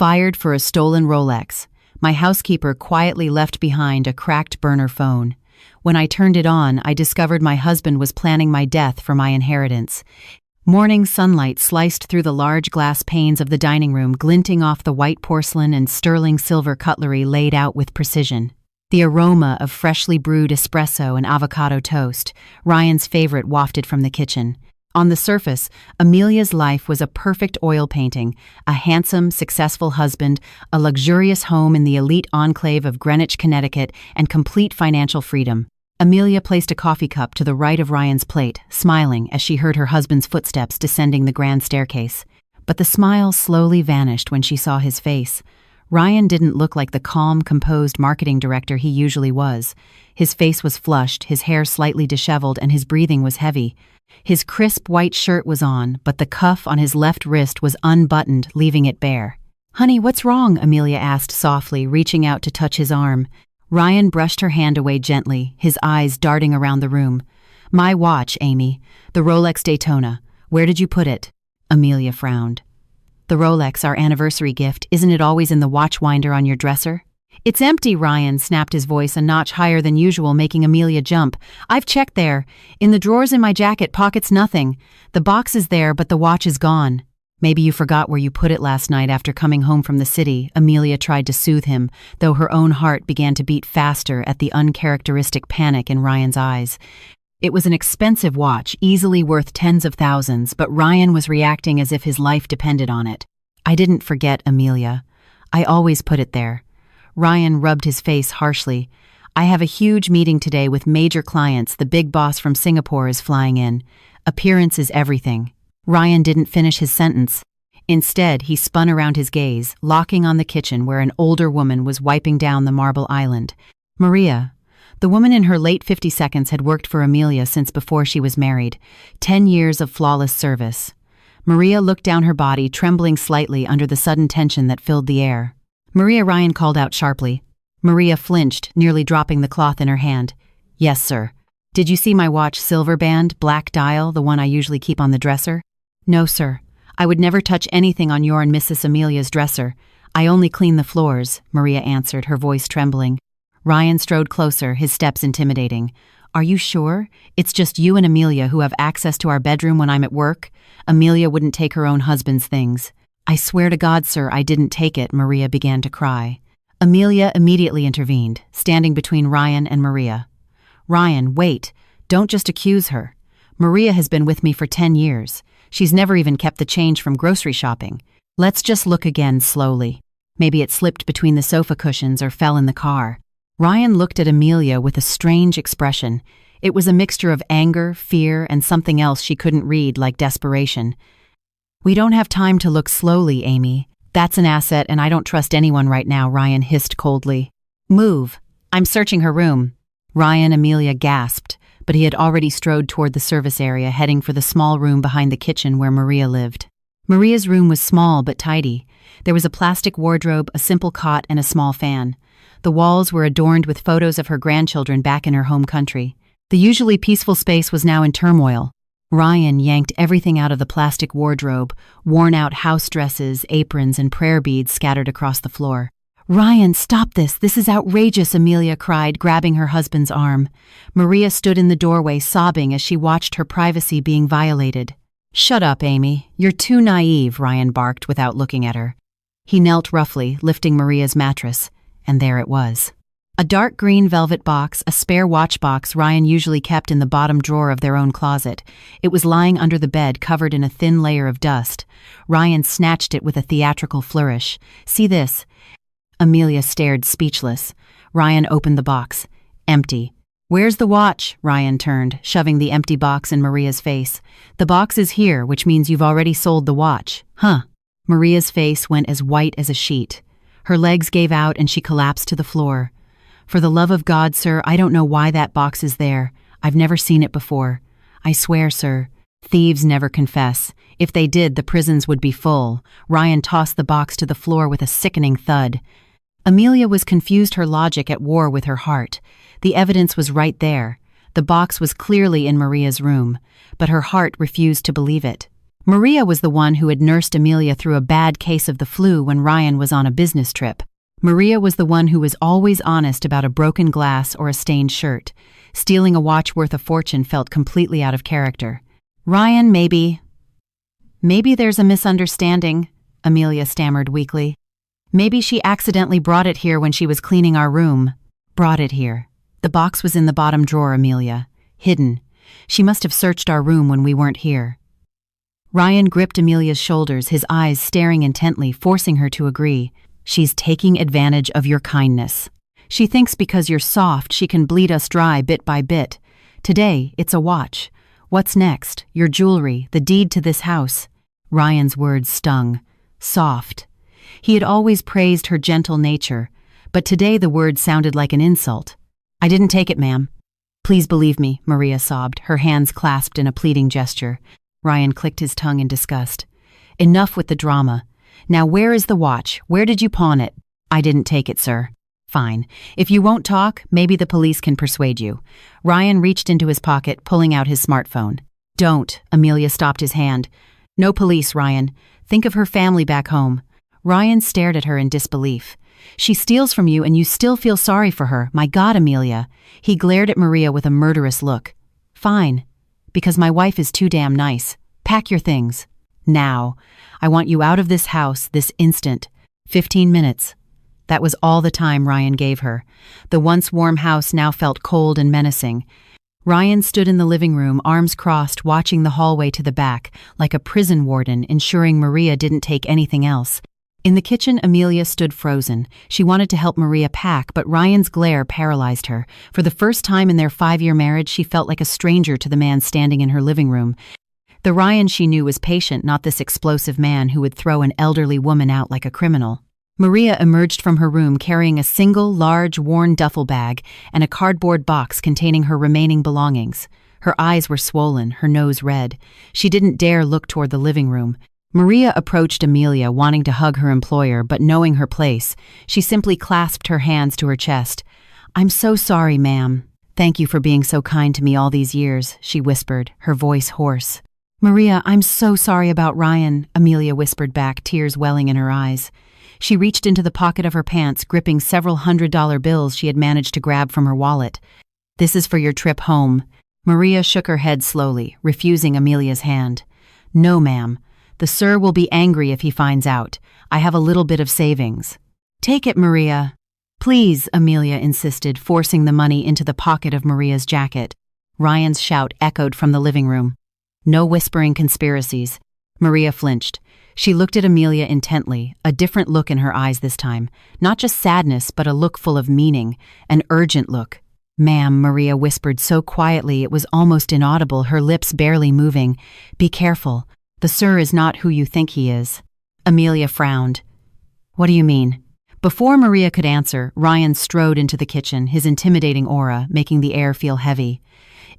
Fired for a stolen Rolex. My housekeeper quietly left behind a cracked burner phone. When I turned it on, I discovered my husband was planning my death for my inheritance. Morning sunlight sliced through the large glass panes of the dining room, glinting off the white porcelain and sterling silver cutlery laid out with precision. The aroma of freshly brewed espresso and avocado toast, Ryan's favorite, wafted from the kitchen. On the surface, Amelia's life was a perfect oil painting: a handsome, successful husband, a luxurious home in the elite enclave of Greenwich, Connecticut, and complete financial freedom. Amelia placed a coffee cup to the right of Ryan's plate, smiling as she heard her husband's footsteps descending the grand staircase. But the smile slowly vanished when she saw his face. Ryan didn't look like the calm, composed marketing director he usually was. His face was flushed, his hair slightly disheveled, and his breathing was heavy. His crisp white shirt was on, but the cuff on his left wrist was unbuttoned, leaving it bare. "Honey, what's wrong?" Amelia asked softly, reaching out to touch his arm. Ryan brushed her hand away gently, his eyes darting around the room. "My watch, Amy. The Rolex Daytona. Where did you put it?" Amelia frowned. "The Rolex, our anniversary gift. Isn't it always in the watch winder on your dresser?" "It's empty," Ryan snapped, his voice a notch higher than usual, making Amelia jump. "I've checked there. In the drawers in my jacket pockets, nothing. The box is there, but the watch is gone." "Maybe you forgot where you put it last night after coming home from the city," Amelia tried to soothe him, though her own heart began to beat faster at the uncharacteristic panic in Ryan's eyes. It was an expensive watch, easily worth tens of thousands, but Ryan was reacting as if his life depended on it. "I didn't forget, Amelia. I always put it there." Ryan rubbed his face harshly. "I have a huge meeting today with major clients. The big boss from Singapore is flying in. Appearance is everything." Ryan didn't finish his sentence. Instead, he spun around his gaze, locking on the kitchen where an older woman was wiping down the marble island. Maria. The woman in her late 50s had worked for Amelia since before she was married. 10 years of flawless service. Maria looked down her body, trembling slightly under the sudden tension that filled the air. "Maria," Ryan called out sharply. Maria flinched, nearly dropping the cloth in her hand. "Yes, sir." "Did you see my watch, silver band, black dial, the one I usually keep on the dresser?" "No, sir. I would never touch anything on your and Mrs. Amelia's dresser. I only clean the floors," Maria answered, her voice trembling. Ryan strode closer, his steps intimidating. "Are you sure? It's just you and Amelia who have access to our bedroom when I'm at work? Amelia wouldn't take her own husband's things." "I swear to God, sir, I didn't take it," Maria began to cry. Amelia immediately intervened, standing between Ryan and Maria. "Ryan, wait. Don't just accuse her. Maria has been with me for 10 years. She's never even kept the change from grocery shopping. Let's just look again slowly. Maybe it slipped between the sofa cushions or fell in the car." Ryan looked at Amelia with a strange expression. It was a mixture of anger, fear, and something else she couldn't read, like desperation. "We don't have time to look slowly, Amy. That's an asset, and I don't trust anyone right now," Ryan hissed coldly. "Move. I'm searching her room." Ryan, Amelia gasped, but he had already strode toward the service area, heading for the small room behind the kitchen where Maria lived. Maria's room was small but tidy. There was a plastic wardrobe, a simple cot, and a small fan. The walls were adorned with photos of her grandchildren back in her home country. The usually peaceful space was now in turmoil. Ryan yanked everything out of the plastic wardrobe, worn-out house dresses, aprons, and prayer beads scattered across the floor. "Ryan, stop this! This is outrageous!" Amelia cried, grabbing her husband's arm. Maria stood in the doorway, sobbing as she watched her privacy being violated. "Shut up, Amy. You're too naive," Ryan barked without looking at her. He knelt roughly, lifting Maria's mattress, and there it was. A dark green velvet box, a spare watch box Ryan usually kept in the bottom drawer of their own closet. It was lying under the bed, covered in a thin layer of dust. Ryan snatched it with a theatrical flourish. "See this?" Amelia stared, speechless. Ryan opened the box. Empty. "Where's the watch?" Ryan turned, shoving the empty box in Maria's face. "The box is here, which means you've already sold the watch." "Huh." Maria's face went as white as a sheet. Her legs gave out and she collapsed to the floor. "For the love of God, sir, I don't know why that box is there. I've never seen it before. I swear, sir. Thieves never confess. If they did, the prisons would be full." Ryan tossed the box to the floor with a sickening thud. Amelia was confused, her logic at war with her heart. The evidence was right there. The box was clearly in Maria's room, but her heart refused to believe it. Maria was the one who had nursed Amelia through a bad case of the flu when Ryan was on a business trip. Maria was the one who was always honest about a broken glass or a stained shirt. Stealing a watch worth a fortune felt completely out of character. Ryan, maybe there's a misunderstanding, Amelia stammered weakly. Maybe she accidentally brought it here when she was cleaning our room. Brought it here. The box was in the bottom drawer, Amelia. Hidden. She must have searched our room when we weren't here. Ryan gripped Amelia's shoulders, his eyes staring intently, forcing her to agree. She's taking advantage of your kindness. She thinks because you're soft, she can bleed us dry bit by bit. Today, it's a watch. What's next? Your jewelry, the deed to this house. Ryan's words stung. Soft. He had always praised her gentle nature, but today the word sounded like an insult. I didn't take it, ma'am. Please believe me, Maria sobbed, her hands clasped in a pleading gesture. Ryan clicked his tongue in disgust. Enough with the drama. Now where is the watch? Where did you pawn it? I didn't take it, sir. Fine. If you won't talk, maybe the police can persuade you. Ryan reached into his pocket, pulling out his smartphone. Don't, Amelia stopped his hand. No police, Ryan. Think of her family back home. Ryan stared at her in disbelief. She steals from you and you still feel sorry for her. My God, Amelia. He glared at Maria with a murderous look. Fine. Because my wife is too damn nice. Pack your things. Now. I want you out of this house this instant. 15 minutes. That was all the time Ryan gave her. The once warm house now felt cold and menacing. Ryan stood in the living room, arms crossed, watching the hallway to the back, like a prison warden, ensuring Maria didn't take anything else. In the kitchen, Amelia stood frozen. She wanted to help Maria pack, but Ryan's glare paralyzed her. For the first time in their 5-year marriage, she felt like a stranger to the man standing in her living room. The Ryan she knew was patient, not this explosive man who would throw an elderly woman out like a criminal. Maria emerged from her room carrying a single, large, worn duffel bag and a cardboard box containing her remaining belongings. Her eyes were swollen, her nose red. She didn't dare look toward the living room. Maria approached Amelia, wanting to hug her employer, but knowing her place, she simply clasped her hands to her chest. I'm so sorry, ma'am. Thank you for being so kind to me all these years, she whispered, her voice hoarse. Maria, I'm so sorry about Ryan, Amelia whispered back, tears welling in her eyes. She reached into the pocket of her pants, gripping several $100 bills she had managed to grab from her wallet. This is for your trip home. Maria shook her head slowly, refusing Amelia's hand. No, ma'am. The sir will be angry if he finds out. I have a little bit of savings. Take it, Maria. Please, Amelia insisted, forcing the money into the pocket of Maria's jacket. Ryan's shout echoed from the living room. No whispering conspiracies. Maria flinched. She looked at Amelia intently, a different look in her eyes this time. Not just sadness, but a look full of meaning, an urgent look. Ma'am, Maria whispered so quietly it was almost inaudible, her lips barely moving. Be careful. The sir is not who you think he is. Amelia frowned. What do you mean? Before Maria could answer, Ryan strode into the kitchen, his intimidating aura making the air feel heavy.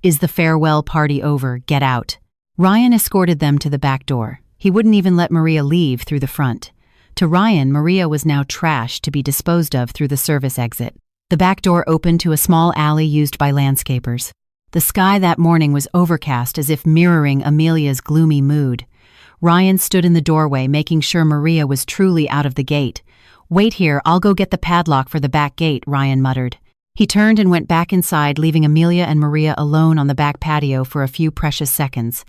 Is the farewell party over? Get out. Ryan escorted them to the back door. He wouldn't even let Maria leave through the front. To Ryan, Maria was now trash to be disposed of through the service exit. The back door opened to a small alley used by landscapers. The sky that morning was overcast, as if mirroring Amelia's gloomy mood. Ryan stood in the doorway, making sure Maria was truly out of the gate. Wait here, I'll go get the padlock for the back gate, Ryan muttered. He turned and went back inside, leaving Amelia and Maria alone on the back patio for a few precious seconds.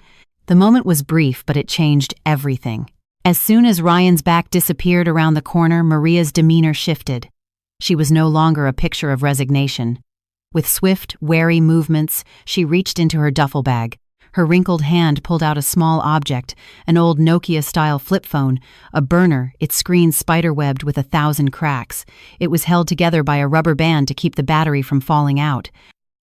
The moment was brief, but it changed everything. As soon as Ryan's back disappeared around the corner, Maria's demeanor shifted. She was no longer a picture of resignation. With swift, wary movements, she reached into her duffel bag. Her wrinkled hand pulled out a small object, an old Nokia-style flip phone, a burner, its screen spider-webbed with 1,000 cracks. It was held together by a rubber band to keep the battery from falling out.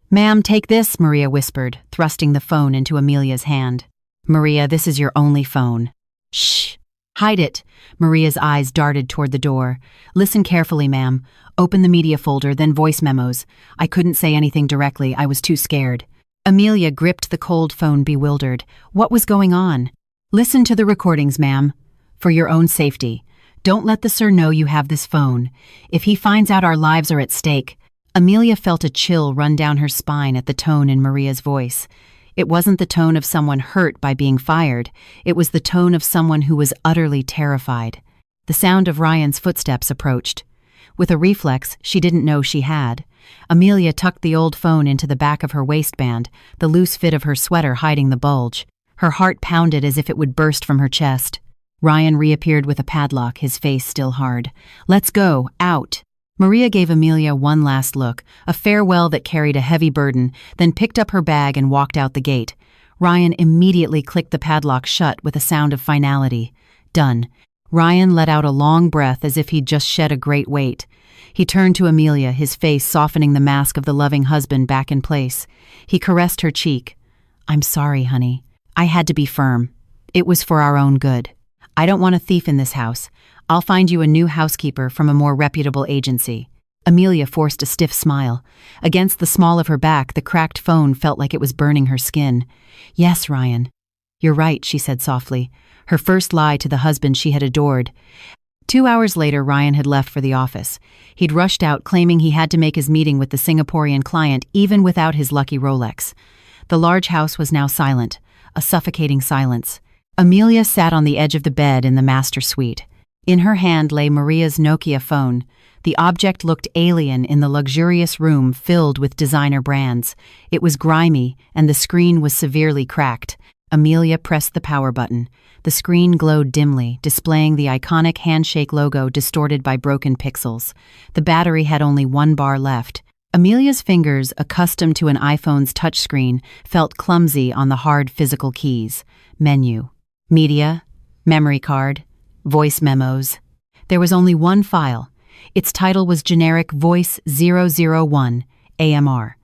Ma'am, take this, Maria whispered, thrusting the phone into Amelia's hand. Maria, this is your only phone. Shh. Hide it. Maria's eyes darted toward the door. Listen carefully, ma'am. Open the media folder, then voice memos. I couldn't say anything directly. I was too scared. Amelia gripped the cold phone, bewildered. What was going on? Listen to the recordings, ma'am. For your own safety. Don't let the sir know you have this phone. If he finds out our lives are at stake. Amelia felt a chill run down her spine at the tone in Maria's voice. It wasn't the tone of someone hurt by being fired, it was the tone of someone who was utterly terrified. The sound of Ryan's footsteps approached. With a reflex she didn't know she had, Amelia tucked the old phone into the back of her waistband, the loose fit of her sweater hiding the bulge. Her heart pounded as if it would burst from her chest. Ryan reappeared with a padlock, his face still hard. "Let's go, out." Maria gave Amelia one last look, a farewell that carried a heavy burden, then picked up her bag and walked out the gate. Ryan immediately clicked the padlock shut with a sound of finality. Done. Ryan let out a long breath as if he'd just shed a great weight. He turned to Amelia, his face softening the mask of the loving husband back in place. He caressed her cheek. "I'm sorry, honey. I had to be firm. It was for our own good. I don't want a thief in this house. I'll find you a new housekeeper from a more reputable agency." Amelia forced a stiff smile. Against the small of her back, the cracked phone felt like it was burning her skin. "Yes, Ryan. You're right," she said softly, her first lie to the husband she had adored. 2 hours later, Ryan had left for the office. He'd rushed out, claiming he had to make his meeting with the Singaporean client even without his lucky Rolex. The large house was now silent, a suffocating silence. Amelia sat on the edge of the bed in the master suite. In her hand lay Maria's Nokia phone. The object looked alien in the luxurious room filled with designer brands. It was grimy, and the screen was severely cracked. Amelia pressed the power button. The screen glowed dimly, displaying the iconic handshake logo distorted by broken pixels. The battery had only 1 bar left. Amelia's fingers, accustomed to an iPhone's touchscreen, felt clumsy on the hard physical keys. Menu. Media. Memory card. Voice memos. There was only one file. Its title was generic Voice 001, AMR.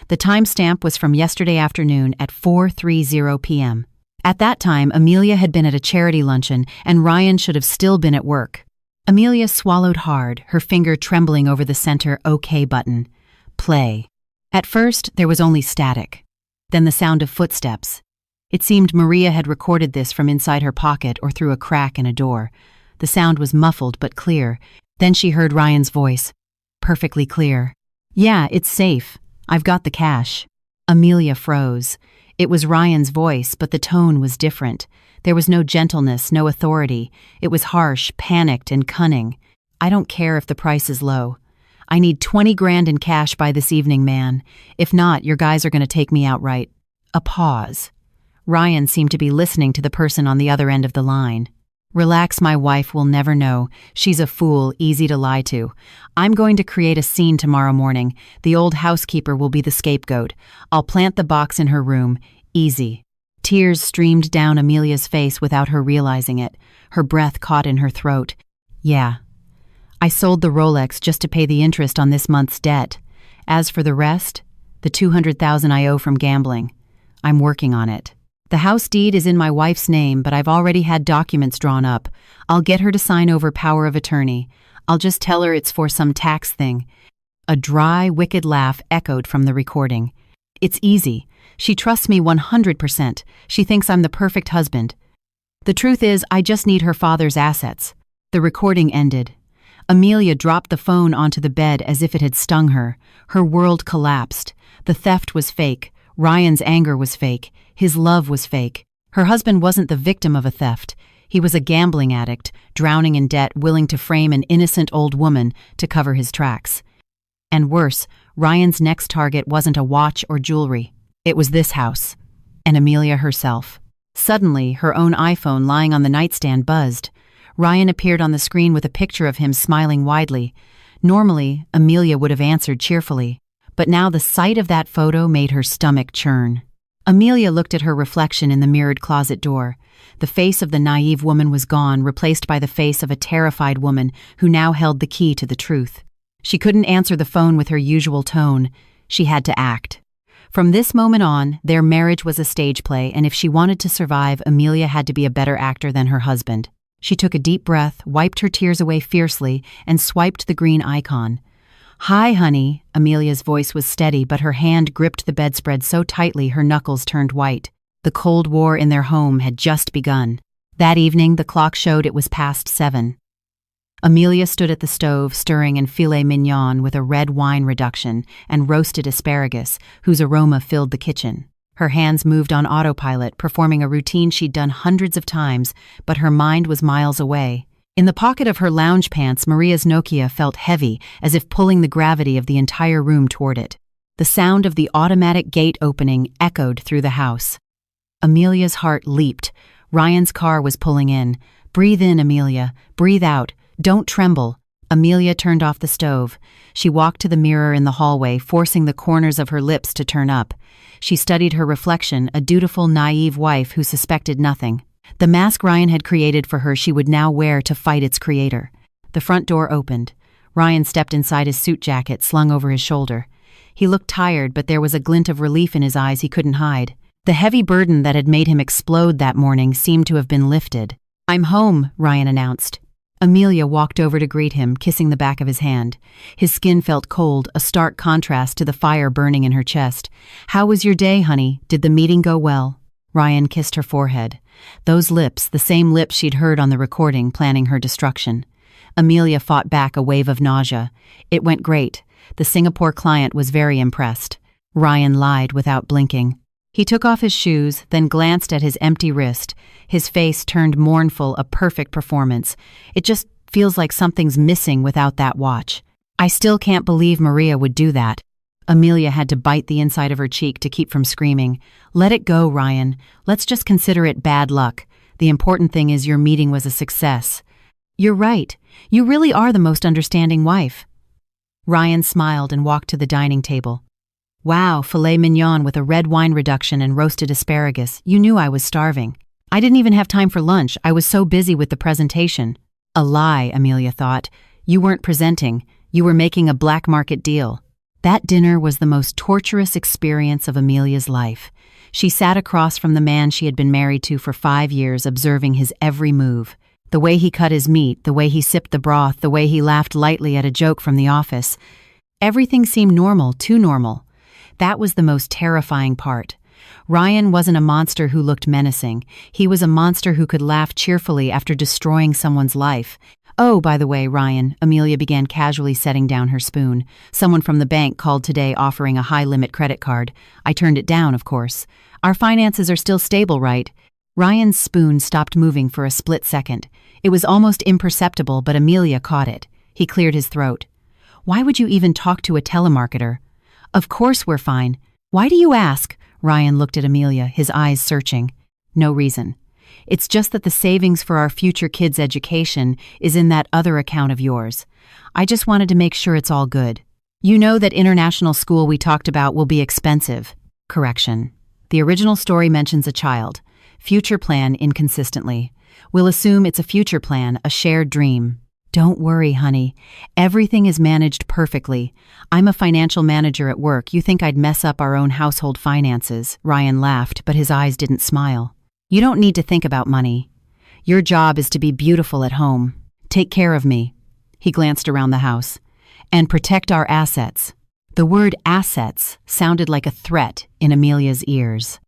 The timestamp was from yesterday afternoon at 4:30 p.m. At that time, Amelia had been at a charity luncheon, and Ryan should have still been at work. Amelia swallowed hard, her finger trembling over the center OK button. Play. At first, there was only static. Then the sound of footsteps. It seemed Maria had recorded this from inside her pocket or through a crack in a door. The sound was muffled but clear. Then she heard Ryan's voice. Perfectly clear. "Yeah, it's safe. I've got the cash." Amelia froze. It was Ryan's voice, but the tone was different. There was no gentleness, no authority. It was harsh, panicked, and cunning. "I don't care if the price is low. I need 20 grand in cash by this evening, man. If not, your guys are going to take me outright." A pause. Ryan seemed to be listening to the person on the other end of the line. "Relax, my wife will never know. She's a fool, easy to lie to. I'm going to create a scene tomorrow morning. The old housekeeper will be the scapegoat. I'll plant the box in her room. Easy." Tears streamed down Amelia's face without her realizing it. Her breath caught in her throat. "Yeah. I sold the Rolex just to pay the interest on this month's debt. As for the rest, the $200,000 I owe from gambling, I'm working on it. The house deed is in my wife's name, but I've already had documents drawn up. I'll get her to sign over power of attorney. I'll just tell her it's for some tax thing." A dry, wicked laugh echoed from the recording. "It's easy. She trusts me 100%. She thinks I'm the perfect husband. The truth is, I just need her father's assets." The recording ended. Amelia dropped the phone onto the bed as if it had stung her. Her world collapsed. The theft was fake. Ryan's anger was fake. His love was fake. Her husband wasn't the victim of a theft. He was a gambling addict, drowning in debt, willing to frame an innocent old woman to cover his tracks. And worse, Ryan's next target wasn't a watch or jewelry. It was this house, and Amelia herself. Suddenly, her own iPhone lying on the nightstand buzzed. Ryan appeared on the screen with a picture of him smiling widely. Normally, Amelia would have answered cheerfully, but now the sight of that photo made her stomach churn. Amelia looked at her reflection in the mirrored closet door. The face of the naive woman was gone, replaced by the face of a terrified woman who now held the key to the truth. She couldn't answer the phone with her usual tone. She had to act. From this moment on, their marriage was a stage play, and if she wanted to survive, Amelia had to be a better actor than her husband. She took a deep breath, wiped her tears away fiercely, and swiped the green icon. "Hi, honey." Amelia's voice was steady, but her hand gripped the bedspread so tightly her knuckles turned white. The Cold War in their home had just begun. That evening, the clock showed it was past 7. Amelia stood at the stove, stirring in filet mignon with a red wine reduction and roasted asparagus, whose aroma filled the kitchen. Her hands moved on autopilot, performing a routine she'd done hundreds of times, but her mind was miles away. In the pocket of her lounge pants, Maria's Nokia felt heavy, as if pulling the gravity of the entire room toward it. The sound of the automatic gate opening echoed through the house. Amelia's heart leaped. Ryan's car was pulling in. "Breathe in, Amelia. Breathe out. Don't tremble." Amelia turned off the stove. She walked to the mirror in the hallway, forcing the corners of her lips to turn up. She studied her reflection, a dutiful, naive wife who suspected nothing. The mask Ryan had created for her she would now wear to fight its creator. The front door opened. Ryan stepped inside his suit jacket, slung over his shoulder. He looked tired, but there was a glint of relief in his eyes he couldn't hide. The heavy burden that had made him explode that morning seemed to have been lifted. "I'm home," Ryan announced. Amelia walked over to greet him, kissing the back of his hand. His skin felt cold, a stark contrast to the fire burning in her chest. "How was your day, honey? Did the meeting go well?" Ryan kissed her forehead. Those lips, the same lips she'd heard on the recording, planning her destruction. Amelia fought back a wave of nausea. "It went great. The Singapore client was very impressed." Ryan lied without blinking. He took off his shoes, then glanced at his empty wrist. His face turned mournful, a perfect performance. "It just feels like something's missing without that watch. I still can't believe Maria would do that." Amelia had to bite the inside of her cheek to keep from screaming. "Let it go, Ryan. Let's just consider it bad luck. The important thing is your meeting was a success." "You're right. You really are the most understanding wife." Ryan smiled and walked to the dining table. "Wow, filet mignon with a red wine reduction and roasted asparagus. You knew I was starving. I didn't even have time for lunch. I was so busy with the presentation." A lie, Amelia thought. You weren't presenting. You were making a black market deal. That dinner was the most torturous experience of Amelia's life. She sat across from the man she had been married to for 5 years, observing his every move. The way he cut his meat, the way he sipped the broth, the way he laughed lightly at a joke from the office. Everything seemed normal, too normal. That was the most terrifying part. Ryan wasn't a monster who looked menacing. He was a monster who could laugh cheerfully after destroying someone's life. "Oh, by the way, Ryan," Amelia began casually setting down her spoon. "Someone from the bank called today offering a high-limit credit card. I turned it down, of course. Our finances are still stable, right?" Ryan's spoon stopped moving for a split second. It was almost imperceptible, but Amelia caught it. He cleared his throat. "Why would you even talk to a telemarketer?" "Of course we're fine. Why do you ask?" Ryan looked at Amelia, his eyes searching. "No reason. It's just that the savings for our future kids' education is in that other account of yours. I just wanted to make sure it's all good. You know that international school we talked about will be expensive." Correction. The original story mentions a child. Future plan inconsistently. We'll assume it's a future plan, a shared dream. "Don't worry, honey. Everything is managed perfectly. I'm a financial manager at work. You think I'd mess up our own household finances?" Ryan laughed, but his eyes didn't smile. "You don't need to think about money. Your job is to be beautiful at home. Take care of me." He glanced around the house. "And protect our assets." The word assets sounded like a threat in Amelia's ears.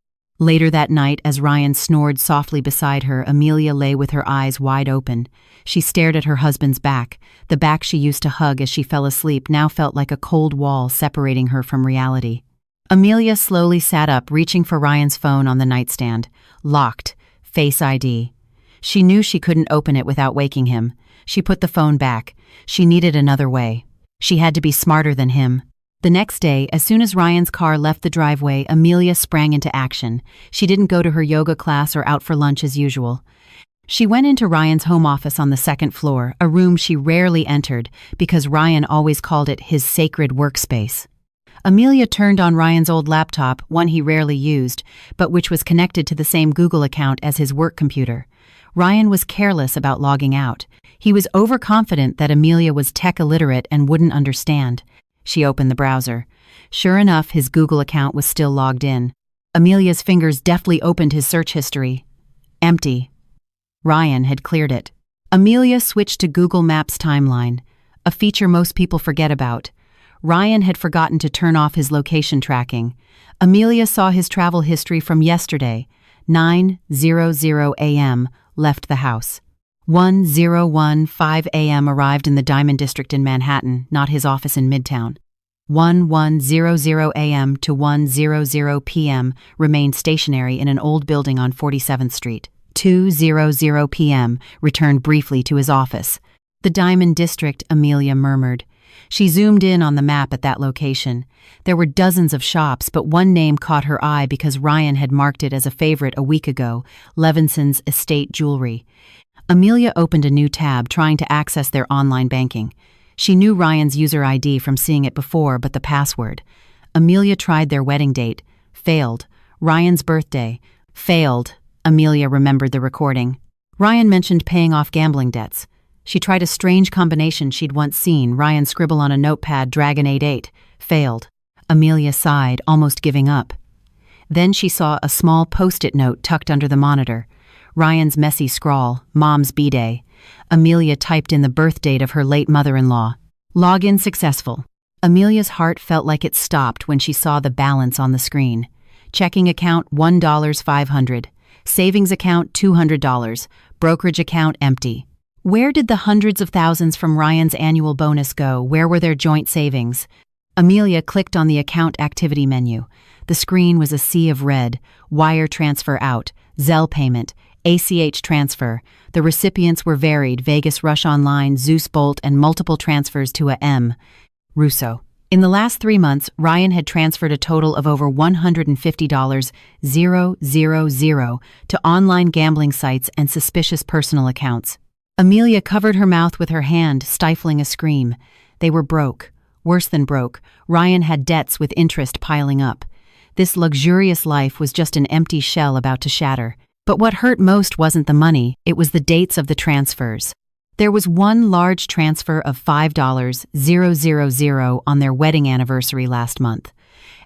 Later that night, as Ryan snored softly beside her, Amelia lay with her eyes wide open. She stared at her husband's back. The back she used to hug as she fell asleep now felt like a cold wall separating her from reality. Amelia slowly sat up, reaching for Ryan's phone on the nightstand. Locked. Face ID. She knew she couldn't open it without waking him. She put the phone back. She needed another way. She had to be smarter than him. The next day, as soon as Ryan's car left the driveway, Amelia sprang into action. She didn't go to her yoga class or out for lunch as usual. She went into Ryan's home office on the second floor, a room she rarely entered because Ryan always called it his sacred workspace. Amelia turned on Ryan's old laptop, one he rarely used, but which was connected to the same Google account as his work computer. Ryan was careless about logging out. He was overconfident that Amelia was tech illiterate and wouldn't understand. She opened the browser. Sure enough, his Google account was still logged in. Amelia's fingers deftly opened his search history. Empty. Ryan had cleared it. Amelia switched to Google Maps timeline, a feature most people forget about. Ryan had forgotten to turn off his location tracking. Amelia saw his travel history from yesterday. 9:00 a.m. left the house. 10:15 a.m. arrived in the Diamond District in Manhattan, not his office in Midtown. 1100 a.m. to 100 p.m. remained stationary in an old building on 47th Street. 2:00 p.m. returned briefly to his office. The Diamond District, Amelia murmured. She zoomed in on the map at that location. There were dozens of shops, but one name caught her eye because Ryan had marked it as a favorite a week ago, Levinson's Estate Jewelry. Amelia opened a new tab, trying to access their online banking. She knew Ryan's user ID from seeing it before, but the password. Amelia tried their wedding date. Failed. Ryan's birthday. Failed. Amelia remembered the recording. Ryan mentioned paying off gambling debts. She tried a strange combination she'd once seen, Ryan scribble on a notepad, Dragon 88. Failed. Amelia sighed, almost giving up. Then she saw a small post-it note tucked under the monitor. Ryan's messy scrawl, Mom's B-Day. Amelia typed in the birth date of her late mother-in-law. Login successful. Amelia's heart felt like it stopped when she saw the balance on the screen. Checking account $1.500. Savings account $200. Brokerage account empty. Where did the hundreds of thousands from Ryan's annual bonus go? Where were their joint savings? Amelia clicked on the account activity menu. The screen was a sea of red. Wire transfer out. Zelle payment. ACH transfer. The recipients were varied: Vegas Rush Online, Zeus Bolt, and multiple transfers to a M. Russo. In the last 3 months, Ryan had transferred a total of over $150,000 to online gambling sites and suspicious personal accounts. Amelia covered her mouth with her hand, stifling a scream. They were broke. Worse than broke. Ryan had debts with interest piling up. This luxurious life was just an empty shell about to shatter. But what hurt most wasn't the money, it was the dates of the transfers. There was one large transfer of $5,000 on their wedding anniversary last month.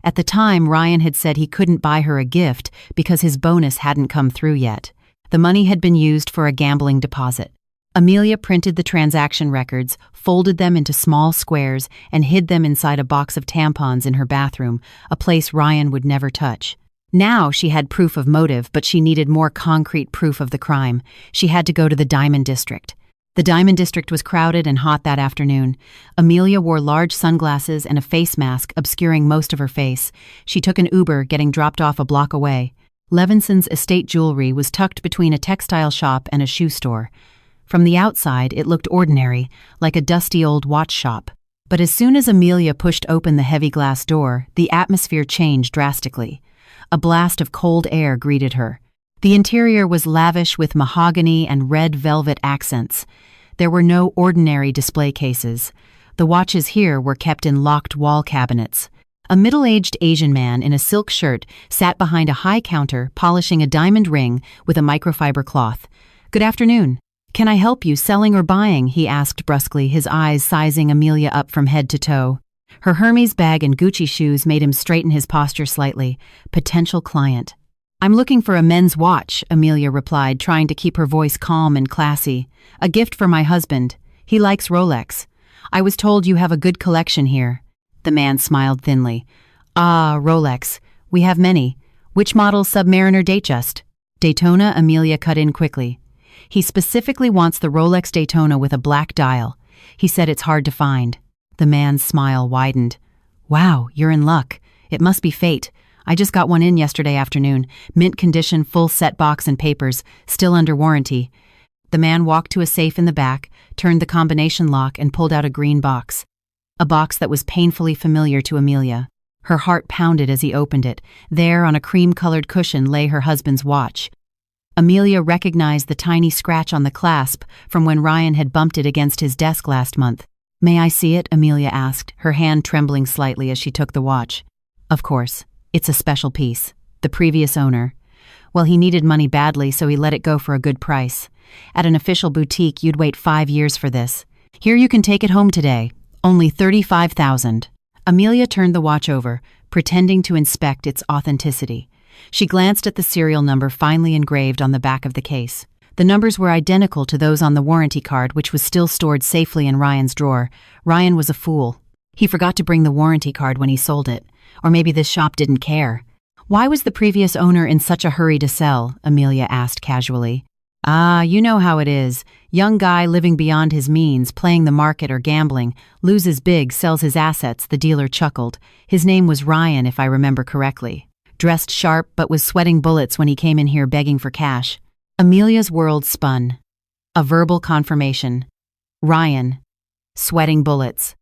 At the time, Ryan had said he couldn't buy her a gift because his bonus hadn't come through yet. The money had been used for a gambling deposit. Amelia printed the transaction records, folded them into small squares, and hid them inside a box of tampons in her bathroom, a place Ryan would never touch. Now she had proof of motive, but she needed more concrete proof of the crime. She had to go to the Diamond District. The Diamond District was crowded and hot that afternoon. Amelia wore large sunglasses and a face mask obscuring most of her face. She took an Uber, getting dropped off a block away. Levinson's Estate Jewelry was tucked between a textile shop and a shoe store. From the outside, it looked ordinary, like a dusty old watch shop. But as soon as Amelia pushed open the heavy glass door, the atmosphere changed drastically. A blast of cold air greeted her. The interior was lavish with mahogany and red velvet accents. There were no ordinary display cases. The watches here were kept in locked wall cabinets. A middle-aged Asian man in a silk shirt sat behind a high counter polishing a diamond ring with a microfiber cloth. "Good afternoon. Can I help you selling or buying?" he asked brusquely, his eyes sizing Amelia up from head to toe. Her Hermes bag and Gucci shoes made him straighten his posture slightly. Potential client. "I'm looking for a men's watch," Amelia replied, trying to keep her voice calm and classy. "A gift for my husband. He likes Rolex. I was told you have a good collection here." The man smiled thinly. "Ah, Rolex. We have many. Which model Submariner Datejust?" "Daytona," Amelia cut in quickly. "He specifically wants the Rolex Daytona with a black dial. He said it's hard to find." The man's smile widened. "Wow, you're in luck. It must be fate. I just got one in yesterday afternoon. Mint condition, full set box and papers, still under warranty." The man walked to a safe in the back, turned the combination lock, and pulled out a green box. A box that was painfully familiar to Amelia. Her heart pounded as he opened it. There, on a cream-colored cushion, lay her husband's watch. Amelia recognized the tiny scratch on the clasp from when Ryan had bumped it against his desk last month. "May I see it?" Amelia asked, her hand trembling slightly as she took the watch. "Of course. It's a special piece. The previous owner. Well, he needed money badly, so he let it go for a good price. At an official boutique, you'd wait 5 years for this. Here, you can take it home today. Only $35,000. Amelia turned the watch over, pretending to inspect its authenticity. She glanced at the serial number finely engraved on the back of the case. The numbers were identical to those on the warranty card, which was still stored safely in Ryan's drawer. Ryan was a fool. He forgot to bring the warranty card when he sold it. Or maybe this shop didn't care. "Why was the previous owner in such a hurry to sell?" Amelia asked casually. Ah, you know how it is. Young guy living beyond his means, playing the market or gambling, loses big, sells his assets, the dealer chuckled. His name was Ryan, if I remember correctly. Dressed sharp but was sweating bullets when he came in here begging for cash. Amelia's world spun. A verbal confirmation. Ryan. Sweating bullets.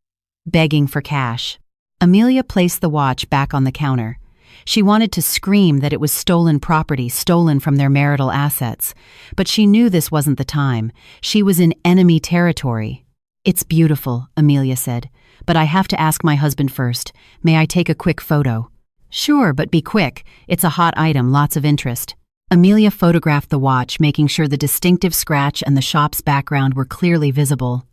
Begging for cash. Amelia placed the watch back on the counter. She wanted to scream that it was stolen property, stolen from their marital assets. But she knew this wasn't the time. She was in enemy territory. "It's beautiful," Amelia said, "but I have to ask my husband first. May I take a quick photo?" "Sure, but be quick. It's a hot item, lots of interest." Amelia photographed the watch, making sure the distinctive scratch and the shop's background were clearly visible.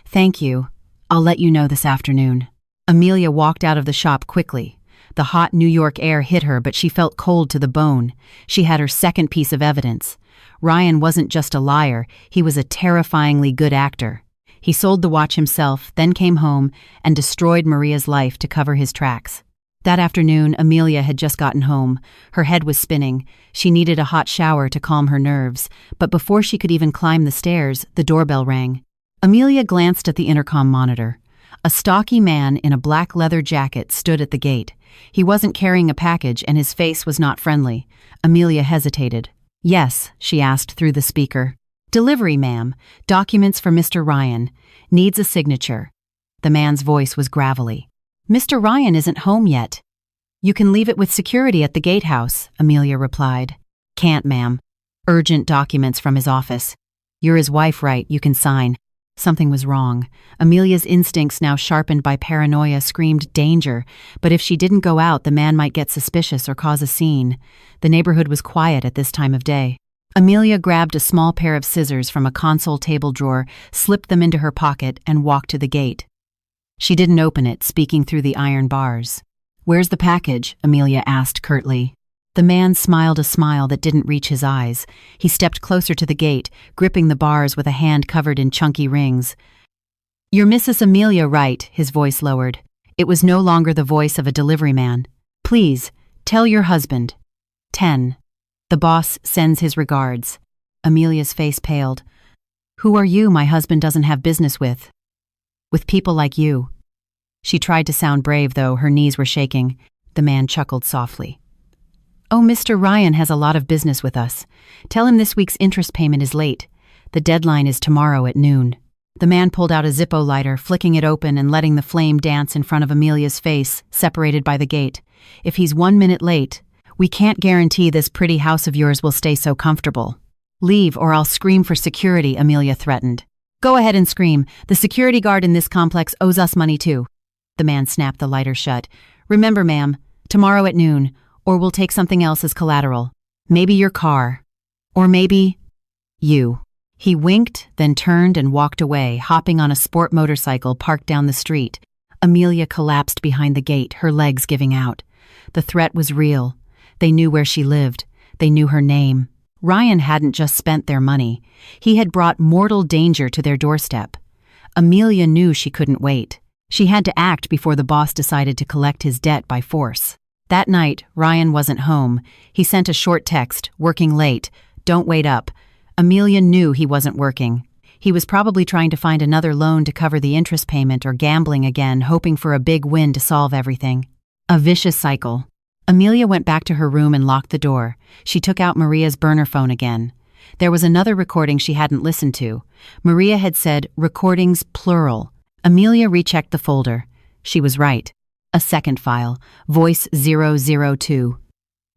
"Thank you. I'll let you know this afternoon." Amelia walked out of the shop quickly. The hot New York air hit her, but she felt cold to the bone. She had her second piece of evidence. Ryan wasn't just a liar, he was a terrifyingly good actor. He sold the watch himself, then came home and destroyed Maria's life to cover his tracks. That afternoon, Amelia had just gotten home. Her head was spinning. She needed a hot shower to calm her nerves, but before she could even climb the stairs, the doorbell rang. Amelia glanced at the intercom monitor. A stocky man in a black leather jacket stood at the gate. He wasn't carrying a package and his face was not friendly. Amelia hesitated. "Yes," she asked through the speaker. "Delivery, ma'am. Documents for Mr. Ryan. Needs a signature." The man's voice was gravelly. "Mr. Ryan isn't home yet." "You can leave it with security at the gatehouse," Amelia replied. "Can't, ma'am. Urgent documents from his office. You're his wife, right? You can sign." Something was wrong. Amelia's instincts, now sharpened by paranoia, screamed danger, but if she didn't go out, the man might get suspicious or cause a scene. The neighborhood was quiet at this time of day. Amelia grabbed a small pair of scissors from a console table drawer, slipped them into her pocket, and walked to the gate. She didn't open it, speaking through the iron bars. "Where's the package?" Amelia asked curtly. The man smiled a smile that didn't reach his eyes. He stepped closer to the gate, gripping the bars with a hand covered in chunky rings. "You're Mrs. Amelia Wright," his voice lowered. It was no longer the voice of a delivery man. "Please, tell your husband. 10. The boss sends his regards." Amelia's face paled. "Who are you my husband doesn't have business with?" "With people like you." She tried to sound brave, though her knees were shaking. The man chuckled softly. "Oh, Mr. Ryan has a lot of business with us. Tell him this week's interest payment is late. The deadline is tomorrow at noon." The man pulled out a Zippo lighter, flicking it open and letting the flame dance in front of Amelia's face, separated by the gate. "If he's 1 minute late, we can't guarantee this pretty house of yours will stay so comfortable. Leave or I'll scream for security," Amelia threatened. "Go ahead and scream. The security guard in this complex owes us money too." The man snapped the lighter shut. "Remember, ma'am, tomorrow at noon, or we'll take something else as collateral. Maybe your car. Or maybe you." He winked, then turned and walked away, hopping on a sport motorcycle parked down the street. Amelia collapsed behind the gate, her legs giving out. The threat was real. They knew where she lived. They knew her name. Ryan hadn't just spent their money. He had brought mortal danger to their doorstep. Amelia knew she couldn't wait. She had to act before the boss decided to collect his debt by force. That night, Ryan wasn't home. He sent a short text, "Working late. Don't wait up." Amelia knew he wasn't working. He was probably trying to find another loan to cover the interest payment or gambling again, hoping for a big win to solve everything. A vicious cycle. Amelia went back to her room and locked the door. She took out Maria's burner phone again. There was another recording she hadn't listened to. Maria had said, "recordings plural." Amelia rechecked the folder. She was right. A second file, voice 002,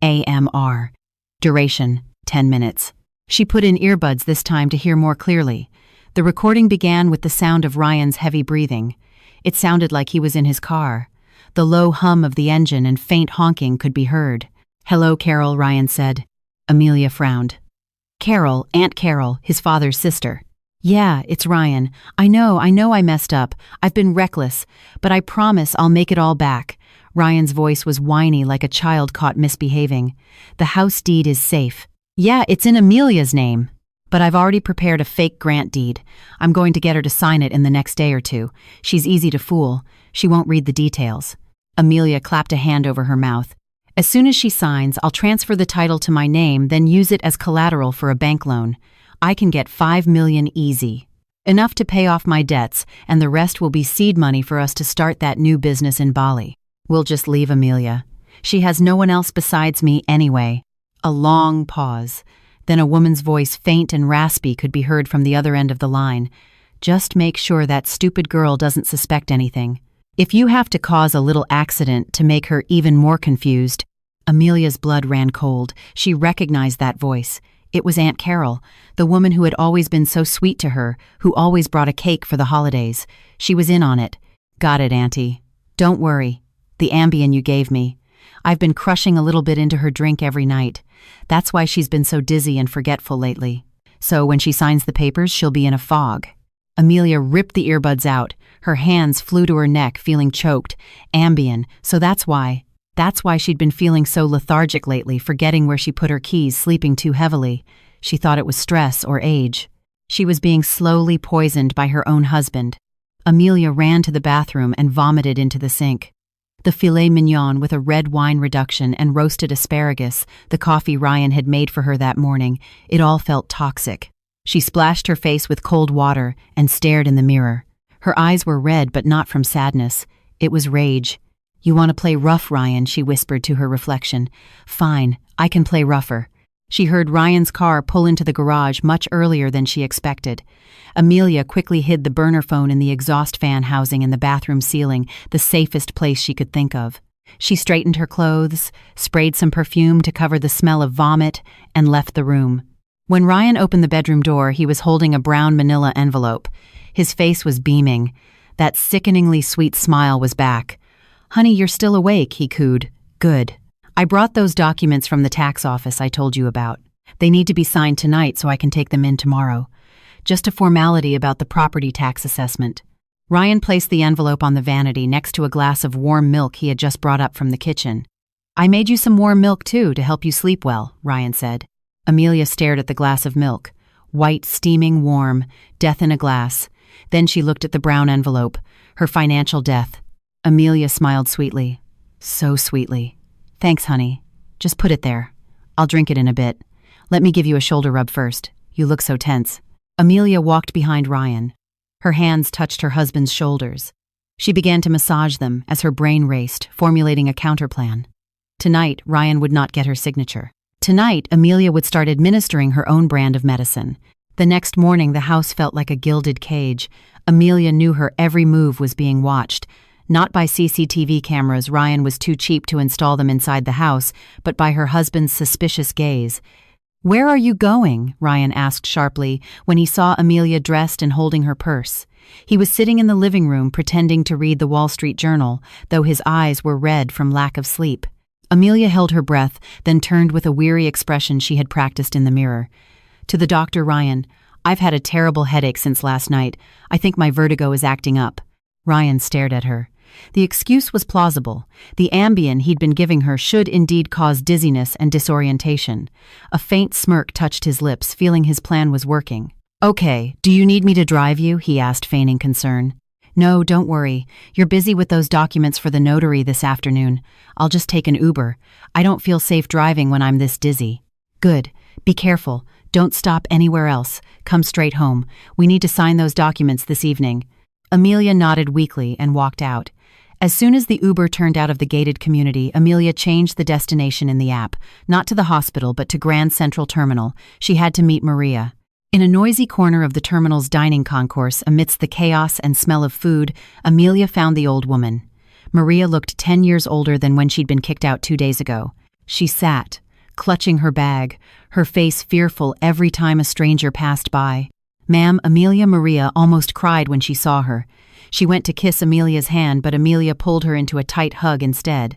AMR. Duration, 10 minutes. She put in earbuds this time to hear more clearly. The recording began with the sound of Ryan's heavy breathing. It sounded like he was in his car. The low hum of the engine and faint honking could be heard. "Hello, Carol," Ryan said. Amelia frowned. "Carol, Aunt Carol, his father's sister." "Yeah, it's Ryan. I know I messed up. I've been reckless, but I promise I'll make it all back." Ryan's voice was whiny like a child caught misbehaving. "The house deed is safe. Yeah, it's in Amelia's name. But I've already prepared a fake grant deed. I'm going to get her to sign it in the next day or two. She's easy to fool. She won't read the details." Amelia clapped a hand over her mouth. "As soon as she signs, I'll transfer the title to my name, then use it as collateral for a bank loan. I can get 5 million easy. Enough to pay off my debts, and the rest will be seed money for us to start that new business in Bali. We'll just leave Amelia. She has no one else besides me anyway." A long pause. Then a woman's voice, faint and raspy, could be heard from the other end of the line. "Just make sure that stupid girl doesn't suspect anything. If you have to cause a little accident to make her even more confused." Amelia's blood ran cold. She recognized that voice. It was Aunt Carol, the woman who had always been so sweet to her, who always brought a cake for the holidays. She was in on it. "Got it, Auntie. Don't worry. The Ambien you gave me. I've been crushing a little bit into her drink every night. That's why she's been so dizzy and forgetful lately. So when she signs the papers, she'll be in a fog." Amelia ripped the earbuds out. Her hands flew to her neck, feeling choked. Ambien, so that's why. That's why she'd been feeling so lethargic lately, forgetting where she put her keys, sleeping too heavily. She thought it was stress or age. She was being slowly poisoned by her own husband. Amelia ran to the bathroom and vomited into the sink. The filet mignon with a red wine reduction and roasted asparagus, the coffee Ryan had made for her that morning, it all felt toxic. She splashed her face with cold water and stared in the mirror. Her eyes were red, but not from sadness. It was rage. "You want to play rough, Ryan?" she whispered to her reflection. "Fine, I can play rougher." She heard Ryan's car pull into the garage much earlier than she expected. Amelia quickly hid the burner phone in the exhaust fan housing in the bathroom ceiling, the safest place she could think of. She straightened her clothes, sprayed some perfume to cover the smell of vomit, and left the room. When Ryan opened the bedroom door, he was holding a brown manila envelope. His face was beaming. That sickeningly sweet smile was back. "Honey, you're still awake," he cooed. "Good. I brought those documents from the tax office I told you about. They need to be signed tonight so I can take them in tomorrow. Just a formality about the property tax assessment." Ryan placed the envelope on the vanity next to a glass of warm milk he had just brought up from the kitchen. "I made you some warm milk too to help you sleep well," Ryan said. Amelia stared at the glass of milk. White, steaming, warm, death in a glass. Then she looked at the brown envelope, her financial death. Amelia smiled sweetly. So sweetly. "Thanks, honey. Just put it there. I'll drink it in a bit. Let me give you a shoulder rub first. You look so tense." Amelia walked behind Ryan. Her hands touched her husband's shoulders. She began to massage them as her brain raced, formulating a counterplan. Tonight, Ryan would not get her signature. Tonight, Amelia would start administering her own brand of medicine. The next morning, the house felt like a gilded cage. Amelia knew her every move was being watched. Not by CCTV cameras, Ryan was too cheap to install them inside the house, but by her husband's suspicious gaze. "Where are you going?" Ryan asked sharply when he saw Amelia dressed and holding her purse. He was sitting in the living room pretending to read the Wall Street Journal, though his eyes were red from lack of sleep. Amelia held her breath, then turned with a weary expression she had practiced in the mirror. "To the doctor, Ryan. I've had a terrible headache since last night. I think my vertigo is acting up." Ryan stared at her. The excuse was plausible. The Ambien he'd been giving her should indeed cause dizziness and disorientation. A faint smirk touched his lips, feeling his plan was working. "Okay, do you need me to drive you?" he asked, feigning concern. "No, don't worry. You're busy with those documents for the notary this afternoon. I'll just take an Uber. I don't feel safe driving when I'm this dizzy." "Good. Be careful. Don't stop anywhere else. Come straight home. We need to sign those documents this evening." Amelia nodded weakly and walked out. As soon as the Uber turned out of the gated community, Amelia changed the destination in the app, not to the hospital but to Grand Central Terminal. She had to meet Maria. In a noisy corner of the terminal's dining concourse, amidst the chaos and smell of food, Amelia found the old woman. Maria looked 10 years older than when she'd been kicked out 2 days ago. She sat, clutching her bag, her face fearful every time a stranger passed by. "Ma'am," Amelia Maria almost cried when she saw her. She went to kiss Amelia's hand, but Amelia pulled her into a tight hug instead.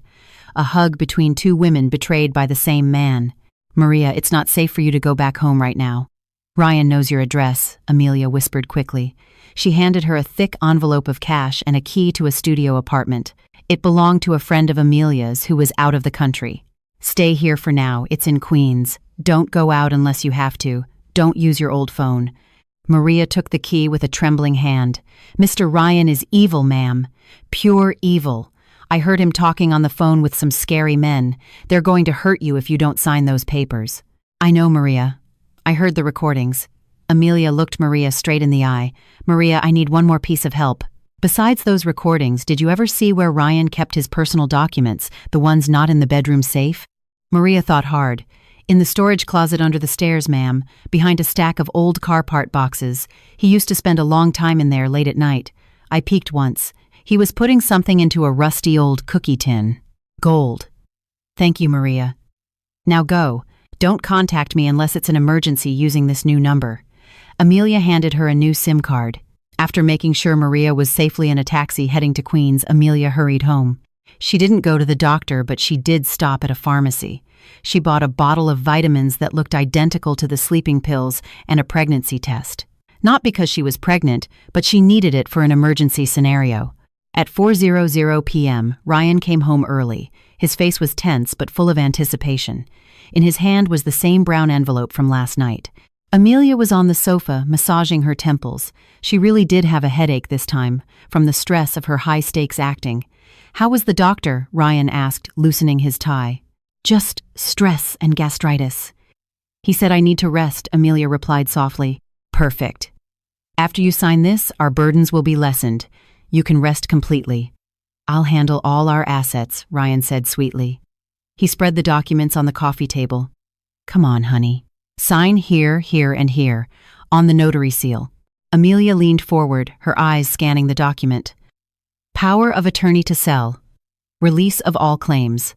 A hug between two women betrayed by the same man. "Maria, it's not safe for you to go back home right now." "Ryan knows your address," Amelia whispered quickly. She handed her a thick envelope of cash and a key to a studio apartment. It belonged to a friend of Amelia's who was out of the country. "Stay here for now. It's in Queens. Don't go out unless you have to. Don't use your old phone." Maria took the key with a trembling hand. "Mr. Ryan is evil, ma'am. Pure evil. I heard him talking on the phone with some scary men. They're going to hurt you if you don't sign those papers." "I know, Maria. I heard the recordings. Amelia looked Maria straight in the eye. "Maria, I need one more piece of help. Besides those recordings, did you ever see where Ryan kept his personal documents, the ones not in the bedroom safe?" Maria thought hard. "In the storage closet under the stairs, ma'am, behind a stack of old car part boxes. He used to spend a long time in there late at night. I peeked once. He was putting something into a rusty old cookie tin. Gold." "Thank you, Maria. Now go. Don't contact me unless it's an emergency using this new number." Amelia handed her a new SIM card. After making sure Maria was safely in a taxi heading to Queens, Amelia hurried home. She didn't go to the doctor, but she did stop at a pharmacy. She bought a bottle of vitamins that looked identical to the sleeping pills and a pregnancy test. Not because she was pregnant, but she needed it for an emergency scenario. At 4:00 p.m., Ryan came home early. His face was tense but full of anticipation. In his hand was the same brown envelope from last night. Amelia was on the sofa, massaging her temples. She really did have a headache this time, from the stress of her high-stakes acting. "How was the doctor?" Ryan asked, loosening his tie. "Just stress and gastritis." "He said I need to rest," Amelia replied softly. "Perfect. After you sign this, our burdens will be lessened. You can rest completely." "I'll handle all our assets," Ryan said sweetly. He spread the documents on the coffee table. "Come on, honey. Sign here, here, and here, on the notary seal." Amelia leaned forward, her eyes scanning the document. "Power of attorney to sell. Release of all claims."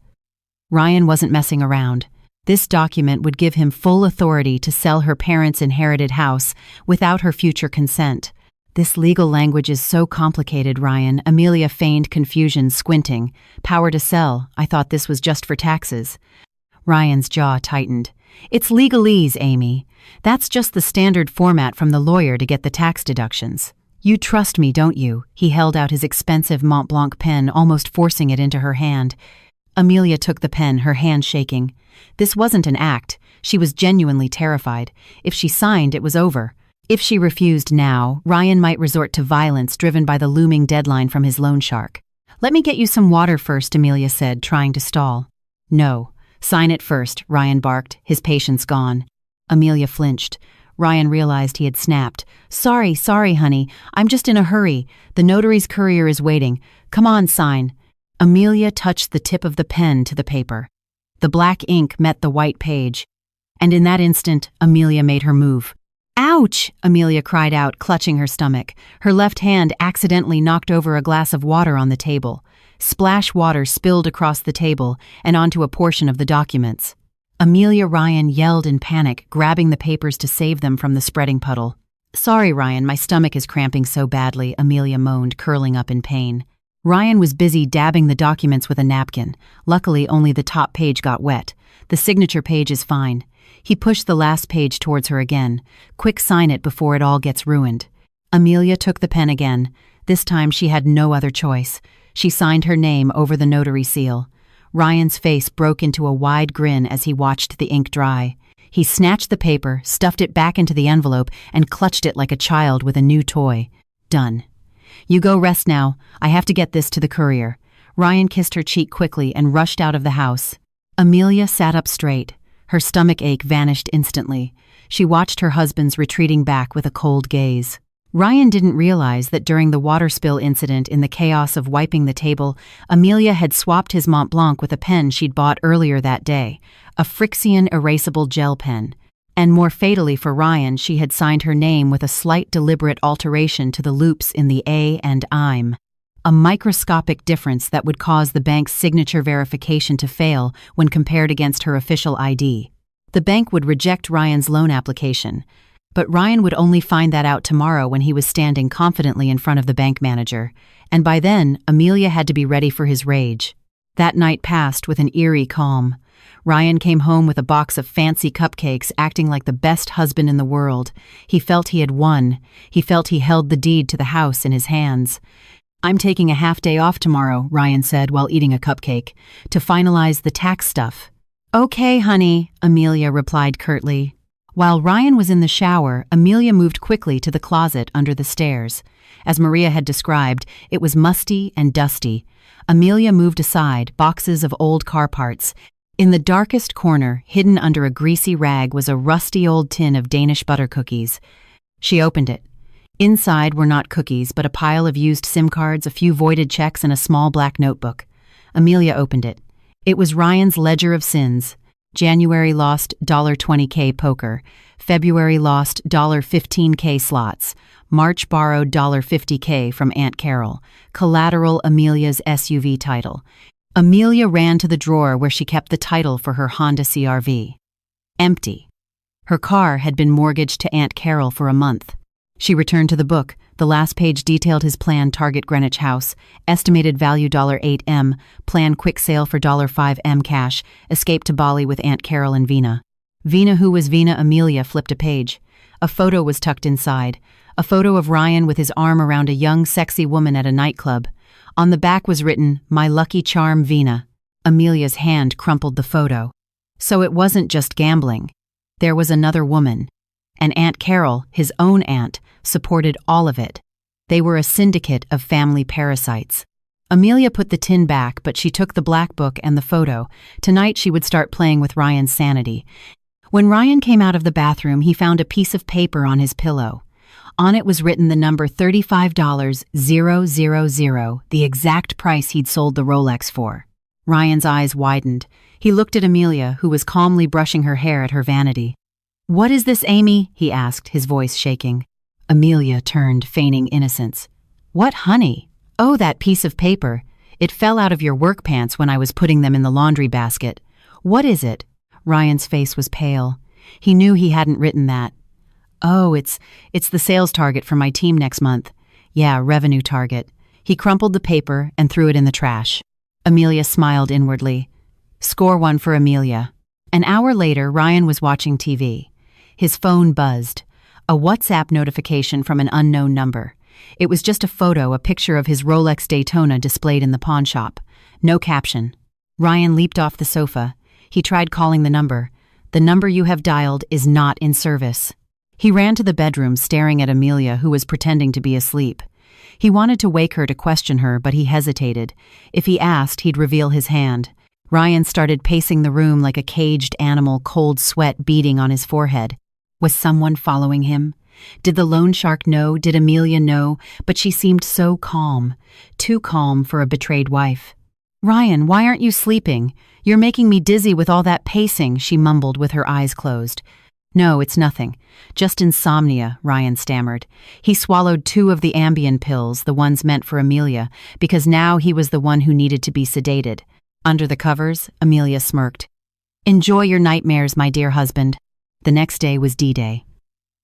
Ryan wasn't messing around. This document would give him full authority to sell her parents' inherited house without her future consent. "This legal language is so complicated, Ryan." Amelia feigned confusion, squinting. "Power to sell. I thought this was just for taxes." Ryan's jaw tightened. "It's legalese, Amy. That's just the standard format from the lawyer to get the tax deductions. You trust me, don't you?" He held out his expensive Mont Blanc pen, almost forcing it into her hand. Amelia took the pen, her hand shaking. This wasn't an act. She was genuinely terrified. If she signed, it was over. If she refused now, Ryan might resort to violence driven by the looming deadline from his loan shark. "Let me get you some water first," Amelia said, trying to stall. "No. Sign it first," Ryan barked, his patience gone. Amelia flinched. Ryan realized he had snapped. Sorry, honey. I'm just in a hurry. The notary's courier is waiting. Come on, sign." Amelia touched the tip of the pen to the paper. The black ink met the white page. And in that instant, Amelia made her move. "Ouch!" Amelia cried out, clutching her stomach. Her left hand accidentally knocked over a glass of water on the table. Splash water spilled across the table and onto a portion of the documents. Amelia Ryan yelled in panic, grabbing the papers to save them from the spreading puddle. "Sorry, Ryan, my stomach is cramping so badly," Amelia moaned, curling up in pain. Ryan was busy dabbing the documents with a napkin. Luckily, only the top page got wet. The signature page is fine. He pushed the last page towards her again. "Quick, sign it before it all gets ruined." Amelia took the pen again. This time she had no other choice. She signed her name over the notary seal. Ryan's face broke into a wide grin as he watched the ink dry. He snatched the paper, stuffed it back into the envelope, and clutched it like a child with a new toy. "Done. You go rest now. I have to get this to the courier." Ryan kissed her cheek quickly and rushed out of the house. Amelia sat up straight. Her stomach ache vanished instantly. She watched her husband's retreating back with a cold gaze. Ryan didn't realize that during the water spill incident, in the chaos of wiping the table, Amelia had swapped his Mont Blanc with a pen she'd bought earlier that day, a Frixion erasable gel pen. And more fatally for Ryan, she had signed her name with a slight deliberate alteration to the loops in the A and I'm. A microscopic difference that would cause the bank's signature verification to fail when compared against her official ID. The bank would reject Ryan's loan application, but Ryan would only find that out tomorrow when he was standing confidently in front of the bank manager, and by then, Amelia had to be ready for his rage. That night passed with an eerie calm. Ryan came home with a box of fancy cupcakes, acting like the best husband in the world. He felt he had won. He felt he held the deed to the house in his hands. "I'm taking a half-day off tomorrow," Ryan said while eating a cupcake, "to finalize the tax stuff." "Okay, honey," Amelia replied curtly. While Ryan was in the shower, Amelia moved quickly to the closet under the stairs. As Maria had described, it was musty and dusty. Amelia moved aside boxes of old car parts. In the darkest corner, hidden under a greasy rag, was a rusty old tin of Danish butter cookies. She opened it. Inside were not cookies, but a pile of used SIM cards, a few voided checks, and a small black notebook. Amelia opened it. It was Ryan's ledger of sins. January lost $20K poker. February lost $15K slots. March borrowed $50K from Aunt Carol. Collateral Amelia's SUV title. Amelia ran to the drawer where she kept the title for her Honda CR-V. Empty. Her car had been mortgaged to Aunt Carol for a month. She returned to the book. The last page detailed his plan: target Greenwich House, estimated value $8M, plan quick sale for $5M cash, escape to Bali with Aunt Carol and Vina. Vina, who was Vina? Amelia flipped a page. A photo was tucked inside. A photo of Ryan with his arm around a young, sexy woman at a nightclub. On the back was written, "My lucky charm, Vina." Amelia's hand crumpled the photo. So it wasn't just gambling. There was another woman. And Aunt Carol, his own aunt, supported all of it. They were a syndicate of family parasites. Amelia put the tin back, but she took the black book and the photo. Tonight she would start playing with Ryan's sanity. When Ryan came out of the bathroom, he found a piece of paper on his pillow. On it was written the number $35,000, the exact price he'd sold the Rolex for. Ryan's eyes widened. He looked at Amelia, who was calmly brushing her hair at her vanity. "What is this, Amy?" he asked, his voice shaking. Amelia turned, feigning innocence. "What, honey? Oh, that piece of paper. It fell out of your work pants when I was putting them in the laundry basket. What is it?" Ryan's face was pale. He knew he hadn't written that. "Oh, it's the sales target for my team next month. Yeah, revenue target." He crumpled the paper and threw it in the trash. Amelia smiled inwardly. Score one for Amelia. An hour later, Ryan was watching TV. His phone buzzed. A WhatsApp notification from an unknown number. It was just a photo, a picture of his Rolex Daytona displayed in the pawn shop. No caption. Ryan leaped off the sofa. He tried calling the number. "The number you have dialed is not in service." He ran to the bedroom, staring at Amelia, who was pretending to be asleep. He wanted to wake her to question her, but he hesitated. If he asked, he'd reveal his hand. Ryan started pacing the room like a caged animal, cold sweat beading on his forehead. Was someone following him? Did the loan shark know? Did Amelia know? But she seemed so calm. Too calm for a betrayed wife. "Ryan, why aren't you sleeping? You're making me dizzy with all that pacing," she mumbled with her eyes closed. "No, it's nothing. Just insomnia," Ryan stammered. He swallowed 2 of the Ambien pills, the ones meant for Amelia, because now he was the one who needed to be sedated. Under the covers, Amelia smirked. "Enjoy your nightmares, my dear husband." The next day was D-Day.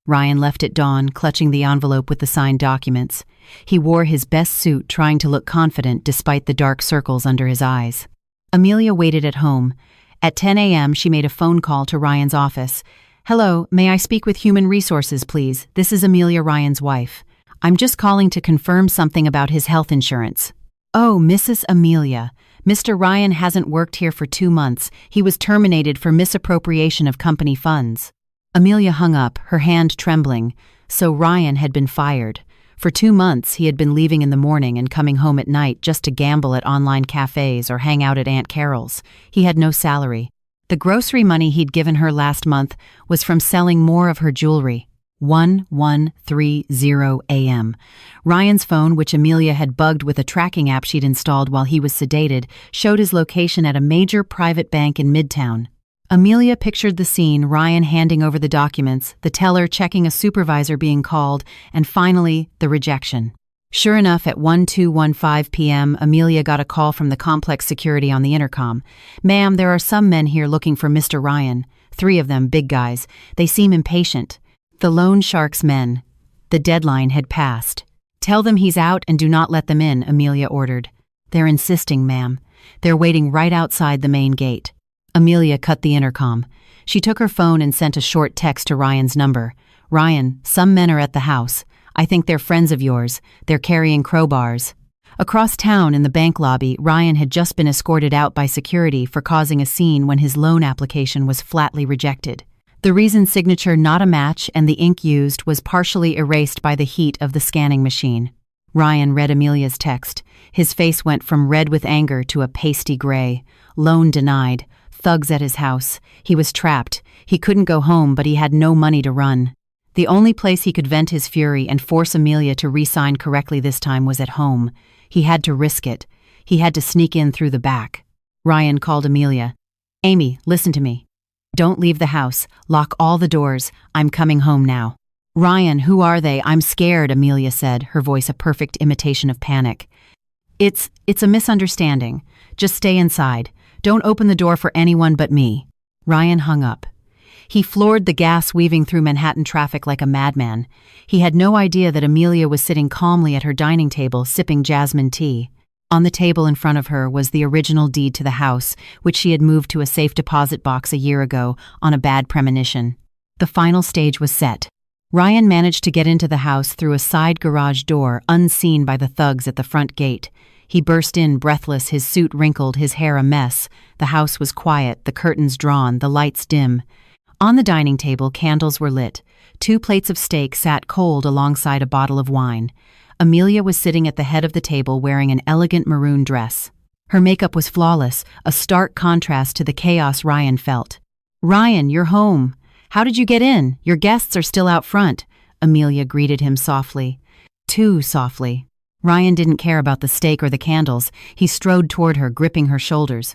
Ryan left at dawn, clutching the envelope with the signed documents. He wore his best suit, trying to look confident despite the dark circles under his eyes. Amelia waited at home. At 10 a.m., she made a phone call to Ryan's office. "Hello, may I speak with Human Resources, please? This is Amelia, Ryan's wife. I'm just calling to confirm something about his health insurance." "Oh, Mrs. Amelia. Mr. Ryan hasn't worked here for 2 months. He was terminated for misappropriation of company funds." Amelia hung up, her hand trembling. So Ryan had been fired. For 2 months, he had been leaving in the morning and coming home at night just to gamble at online cafes or hang out at Aunt Carol's. He had no salary. The grocery money he'd given her last month was from selling more of her jewelry. 11:30 a.m. Ryan's phone, which Amelia had bugged with a tracking app she'd installed while he was sedated, showed his location at a major private bank in Midtown. Amelia pictured the scene: Ryan handing over the documents, the teller checking a supervisor being called, and finally, the rejection. Sure enough, at 12:15 p.m., Amelia got a call from the complex security on the intercom. "Ma'am, there are some men here looking for Mr. Ryan. 3 of them, big guys. They seem impatient." The loan shark's men. The deadline had passed. "Tell them he's out and do not let them in," Amelia ordered. "They're insisting, ma'am. They're waiting right outside the main gate." Amelia cut the intercom. She took her phone and sent a short text to Ryan's number. "Ryan, some men are at the house. I think they're friends of yours. They're carrying crowbars." Across town in the bank lobby, Ryan had just been escorted out by security for causing a scene when his loan application was flatly rejected. The reason signature not a match and the ink used was partially erased by the heat of the scanning machine. Ryan read Amelia's text. His face went from red with anger to a pasty gray. "Loan denied. Thugs at his house. He was trapped. He couldn't go home, but he had no money to run. The only place he could vent his fury and force Amelia to re-sign correctly this time was at home. He had to risk it. He had to sneak in through the back. Ryan called Amelia. "Amy, listen to me. Don't leave the house. Lock all the doors. I'm coming home now." "Ryan, who are they? I'm scared," Amelia said, her voice a perfect imitation of panic. It's a misunderstanding. Just stay inside. Don't open the door for anyone but me." Ryan hung up. He floored the gas weaving through Manhattan traffic like a madman. He had no idea that Amelia was sitting calmly at her dining table sipping jasmine tea. On the table in front of her was the original deed to the house, which she had moved to a safe deposit box a year ago on a bad premonition. The final stage was set. Ryan managed to get into the house through a side garage door, unseen by the thugs at the front gate. He burst in breathless, his suit wrinkled, his hair a mess. The house was quiet, the curtains drawn, the lights dim. On the dining table, candles were lit. 2 plates of steak sat cold alongside a bottle of wine. Amelia was sitting at the head of the table wearing an elegant maroon dress. Her makeup was flawless, a stark contrast to the chaos Ryan felt. "Ryan, you're home. How did you get in? Your guests are still out front," Amelia greeted him softly. Too softly. Ryan didn't care about the steak or the candles. He strode toward her, gripping her shoulders.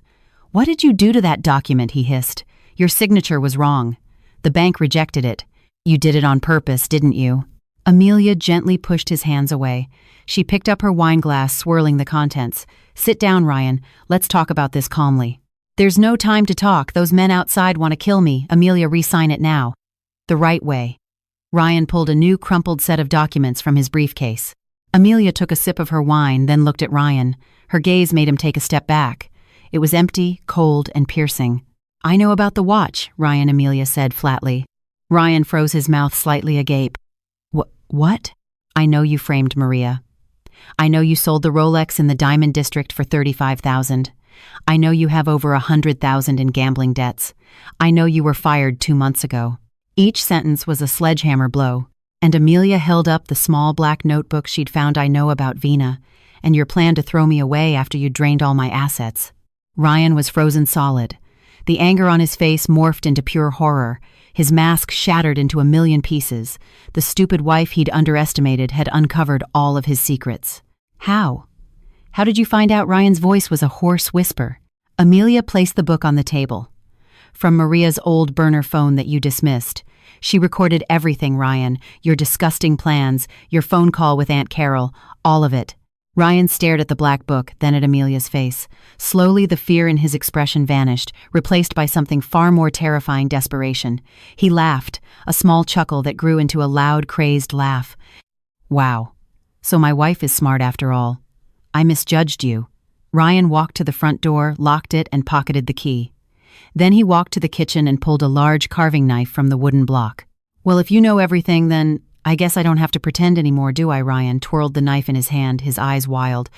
"What did you do to that document?" he hissed. "Your signature was wrong. The bank rejected it. You did it on purpose, didn't you?" Amelia gently pushed his hands away. She picked up her wine glass, swirling the contents. "Sit down, Ryan. Let's talk about this calmly." "There's no time to talk. Those men outside want to kill me. Amelia, re-sign it now." "The right way." Ryan pulled a new crumpled set of documents from his briefcase. Amelia took a sip of her wine, then looked at Ryan. Her gaze made him take a step back. It was empty, cold, and piercing. "I know about the watch," Ryan, Amelia said flatly. Ryan froze his mouth slightly agape. What? "I know you framed Maria. I know you sold the Rolex in the Diamond District for $35,000. I know you have over $100,000 in gambling debts. I know you were fired 2 months ago." Each sentence was a sledgehammer blow, and Amelia held up the small black notebook she'd found. "I know about Vina, and your plan to throw me away after you drained all my assets." Ryan was frozen solid. The anger on his face morphed into pure horror. His mask shattered into a million pieces. The stupid wife he'd underestimated had uncovered all of his secrets. "How? How did you find out?" Ryan's voice was a hoarse whisper. Amelia placed the book on the table. "From Maria's old burner phone that you dismissed. She recorded everything, Ryan. Your disgusting plans, your phone call with Aunt Carol, all of it." Ryan stared at the black book, then at Amelia's face. Slowly, the fear in his expression vanished, replaced by something far more terrifying: desperation. He laughed, a small chuckle that grew into a loud, crazed laugh. "Wow. So my wife is smart after all. I misjudged you." Ryan walked to the front door, locked it, and pocketed the key. Then he walked to the kitchen and pulled a large carving knife from the wooden block. "Well, if you know everything, then I guess I don't have to pretend anymore, do I?" Ryan twirled the knife in his hand, his eyes wild.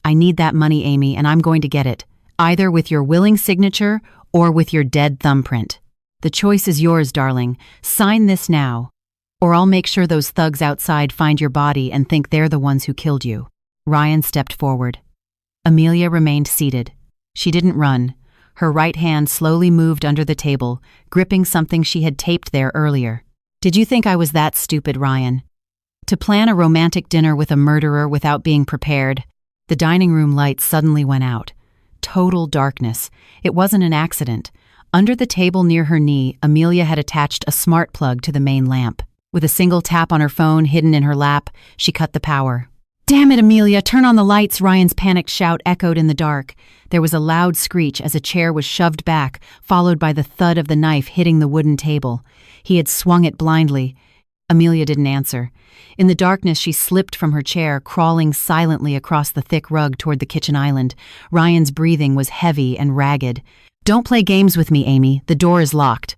"I need that money, Amy, and I'm going to get it, either with your willing signature or with your dead thumbprint. The choice is yours, darling. Sign this now, or I'll make sure those thugs outside find your body and think they're the ones who killed you." Ryan stepped forward. Amelia remained seated. She didn't run. Her right hand slowly moved under the table, gripping something she had taped there earlier. "Did you think I was that stupid, Ryan? To plan a romantic dinner with a murderer without being prepared?" The dining room lights suddenly went out. Total darkness. It wasn't an accident. Under the table near her knee, Amelia had attached a smart plug to the main lamp. With a single tap on her phone hidden in her lap, she cut the power. "Damn it, Amelia, turn on the lights!" Ryan's panicked shout echoed in the dark. There was a loud screech as a chair was shoved back, followed by the thud of the knife hitting the wooden table. He had swung it blindly. Amelia didn't answer. In the darkness, she slipped from her chair, crawling silently across the thick rug toward the kitchen island. Ryan's breathing was heavy and ragged. "Don't play games with me, Amy. The door is locked.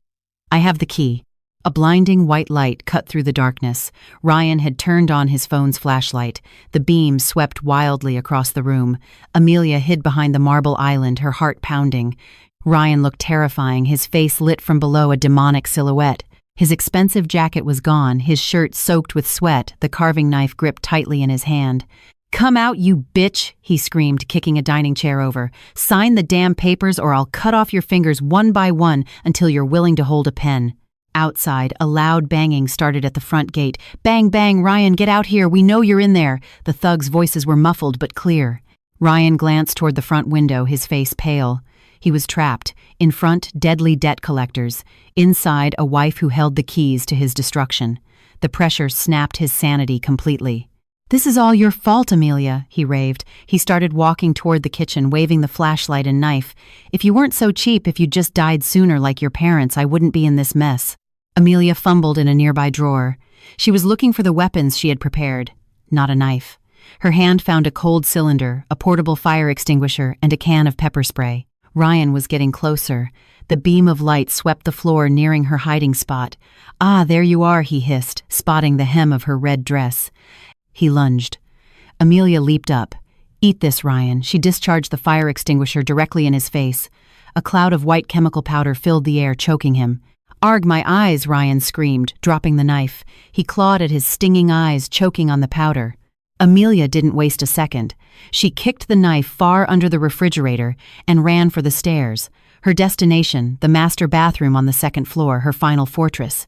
I have the key." A blinding white light cut through the darkness. Ryan had turned on his phone's flashlight. The beam swept wildly across the room. Amelia hid behind the marble island, her heart pounding. Ryan looked terrifying, his face lit from below a demonic silhouette. His expensive jacket was gone, his shirt soaked with sweat, the carving knife gripped tightly in his hand. "Come out, you bitch," he screamed, kicking a dining chair over. "Sign the damn papers or I'll cut off your fingers one by one until you're willing to hold a pen." Outside, a loud banging started at the front gate. "Bang, bang, Ryan, get out here, we know you're in there." The thugs' voices were muffled but clear. Ryan glanced toward the front window, his face pale. He was trapped. In front, deadly debt collectors. Inside, a wife who held the keys to his destruction. The pressure snapped his sanity completely. "This is all your fault, Amelia," he raved. He started walking toward the kitchen, waving the flashlight and knife. "If you weren't so cheap, if you'd just died sooner like your parents, I wouldn't be in this mess." Amelia fumbled in a nearby drawer. She was looking for the weapons she had prepared. Not a knife. Her hand found a cold cylinder, a portable fire extinguisher, and a can of pepper spray. Ryan was getting closer. The beam of light swept the floor, nearing her hiding spot. "Ah, there you are," he hissed, spotting the hem of her red dress. He lunged. Amelia leaped up. "Eat this, Ryan." She discharged the fire extinguisher directly in his face. A cloud of white chemical powder filled the air, choking him. "Arg, my eyes," Ryan screamed, dropping the knife. He clawed at his stinging eyes, choking on the powder. Amelia didn't waste a second. She kicked the knife far under the refrigerator and ran for the stairs. Her destination, the master bathroom on the second floor, her final fortress.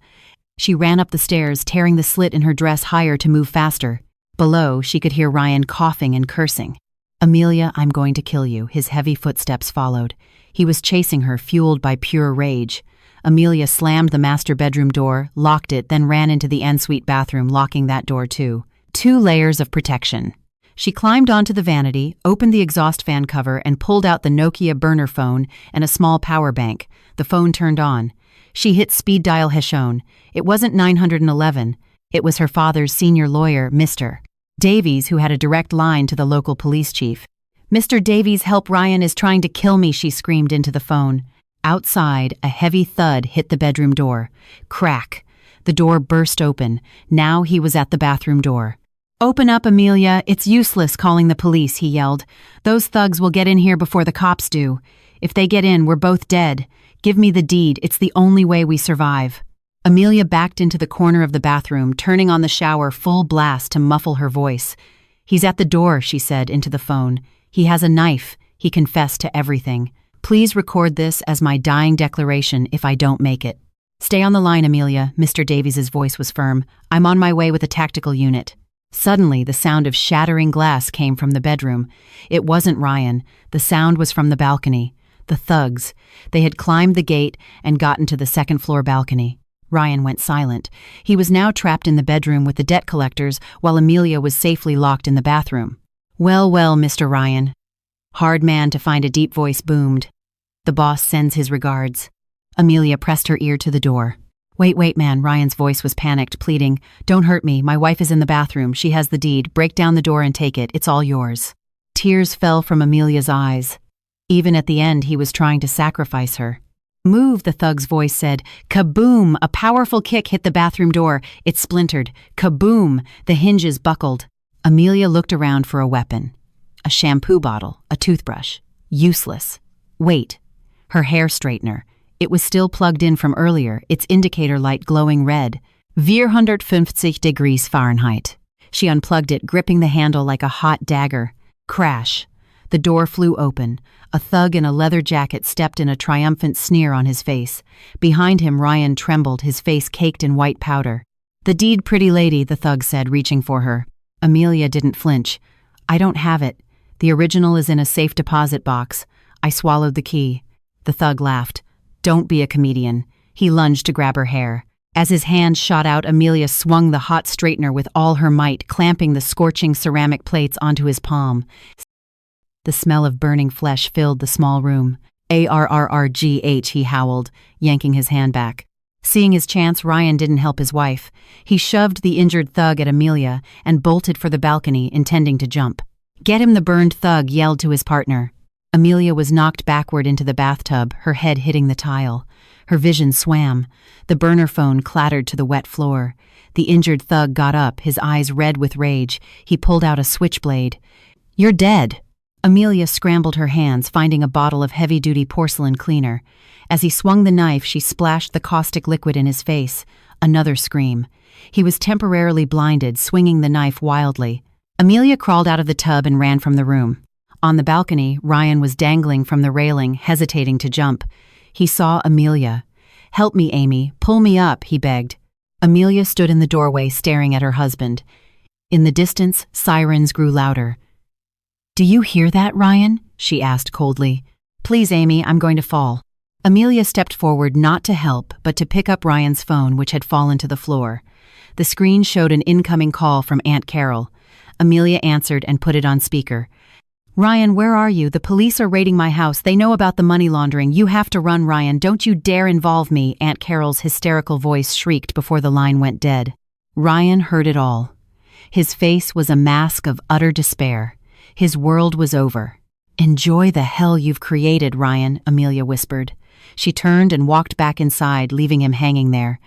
She ran up the stairs, tearing the slit in her dress higher to move faster. Below, she could hear Ryan coughing and cursing. "Amelia, I'm going to kill you." His heavy footsteps followed. He was chasing her, fueled by pure rage. Amelia slammed the master bedroom door, locked it, then ran into the ensuite bathroom, locking that door too. 2 layers of protection. She climbed onto the vanity, opened the exhaust fan cover, and pulled out the Nokia burner phone and a small power bank. The phone turned on. She hit speed dial Heshone. It wasn't 911. It was her father's senior lawyer, Mr. Davies, who had a direct line to the local police chief. "Mr. Davies, help, Ryan is trying to kill me," she screamed into the phone. Outside, a heavy thud hit the bedroom door. Crack. The door burst open. Now he was at the bathroom door. "Open up, Amelia. It's useless calling the police," he yelled. "Those thugs will get in here before the cops do. If they get in, we're both dead. Give me the deed. It's the only way we survive." Amelia backed into the corner of the bathroom, turning on the shower full blast to muffle her voice. "He's at the door," she said into the phone. "He has a knife. He confessed to everything. Please record this as my dying declaration if I don't make it." "Stay on the line, Amelia." Mr. Davies's voice was firm. "I'm on my way with a tactical unit." Suddenly, the sound of shattering glass came from the bedroom. It wasn't Ryan. The sound was from the balcony. The thugs. They had climbed the gate and gotten to the second-floor balcony. Ryan went silent. He was now trapped in the bedroom with the debt collectors while Amelia was safely locked in the bathroom. "Well, well, Mr. Ryan." Hard man to find, a deep voice boomed. "The boss sends his regards." Amelia pressed her ear to the door. Wait, man," Ryan's voice was panicked, pleading. "Don't hurt me. My wife is in the bathroom. She has the deed. Break down the door and take it. It's all yours." Tears fell from Amelia's eyes. Even at the end, he was trying to sacrifice her. "Move," the thug's voice said. Kaboom! A powerful kick hit the bathroom door. It splintered. Kaboom! The hinges buckled. Amelia looked around for a weapon. A shampoo bottle, a toothbrush. Useless. Wait. Her hair straightener. It was still plugged in from earlier, its indicator light glowing red. 450 degrees Fahrenheit. She unplugged it, gripping the handle like a hot dagger. Crash. The door flew open. A thug in a leather jacket stepped in, a triumphant sneer on his face. Behind him, Ryan trembled, his face caked in white powder. "The deed, pretty lady," the thug said, reaching for her. Amelia didn't flinch. "I don't have it. The original is in a safe deposit box. I swallowed the key." The thug laughed. "Don't be a comedian." He lunged to grab her hair. As his hand shot out, Amelia swung the hot straightener with all her might, clamping the scorching ceramic plates onto his palm. The smell of burning flesh filled the small room. "Arrgh," he howled, yanking his hand back. Seeing his chance, Ryan didn't help his wife. He shoved the injured thug at Amelia and bolted for the balcony, intending to jump. "Get him!" the burned thug yelled to his partner. Amelia was knocked backward into the bathtub, her head hitting the tile. Her vision swam. The burner phone clattered to the wet floor. The injured thug got up, his eyes red with rage. He pulled out a switchblade. "You're dead!" Amelia scrambled her hands, finding a bottle of heavy-duty porcelain cleaner. As he swung the knife, she splashed the caustic liquid in his face. Another scream. He was temporarily blinded, swinging the knife wildly. Amelia crawled out of the tub and ran from the room. On the balcony, Ryan was dangling from the railing, hesitating to jump. He saw Amelia. "Help me, Amy. Pull me up," he begged. Amelia stood in the doorway staring at her husband. In the distance, sirens grew louder. "Do you hear that, Ryan?" she asked coldly. "Please, Amy, I'm going to fall." Amelia stepped forward not to help, but to pick up Ryan's phone, which had fallen to the floor. The screen showed an incoming call from Aunt Carol. Amelia answered and put it on speaker. "Ryan, where are you? The police are raiding my house. They know about the money laundering. You have to run, Ryan. Don't you dare involve me," Aunt Carol's hysterical voice shrieked before the line went dead. Ryan heard it all. His face was a mask of utter despair. His world was over. "Enjoy the hell you've created, Ryan," Amelia whispered. She turned and walked back inside, leaving him hanging there.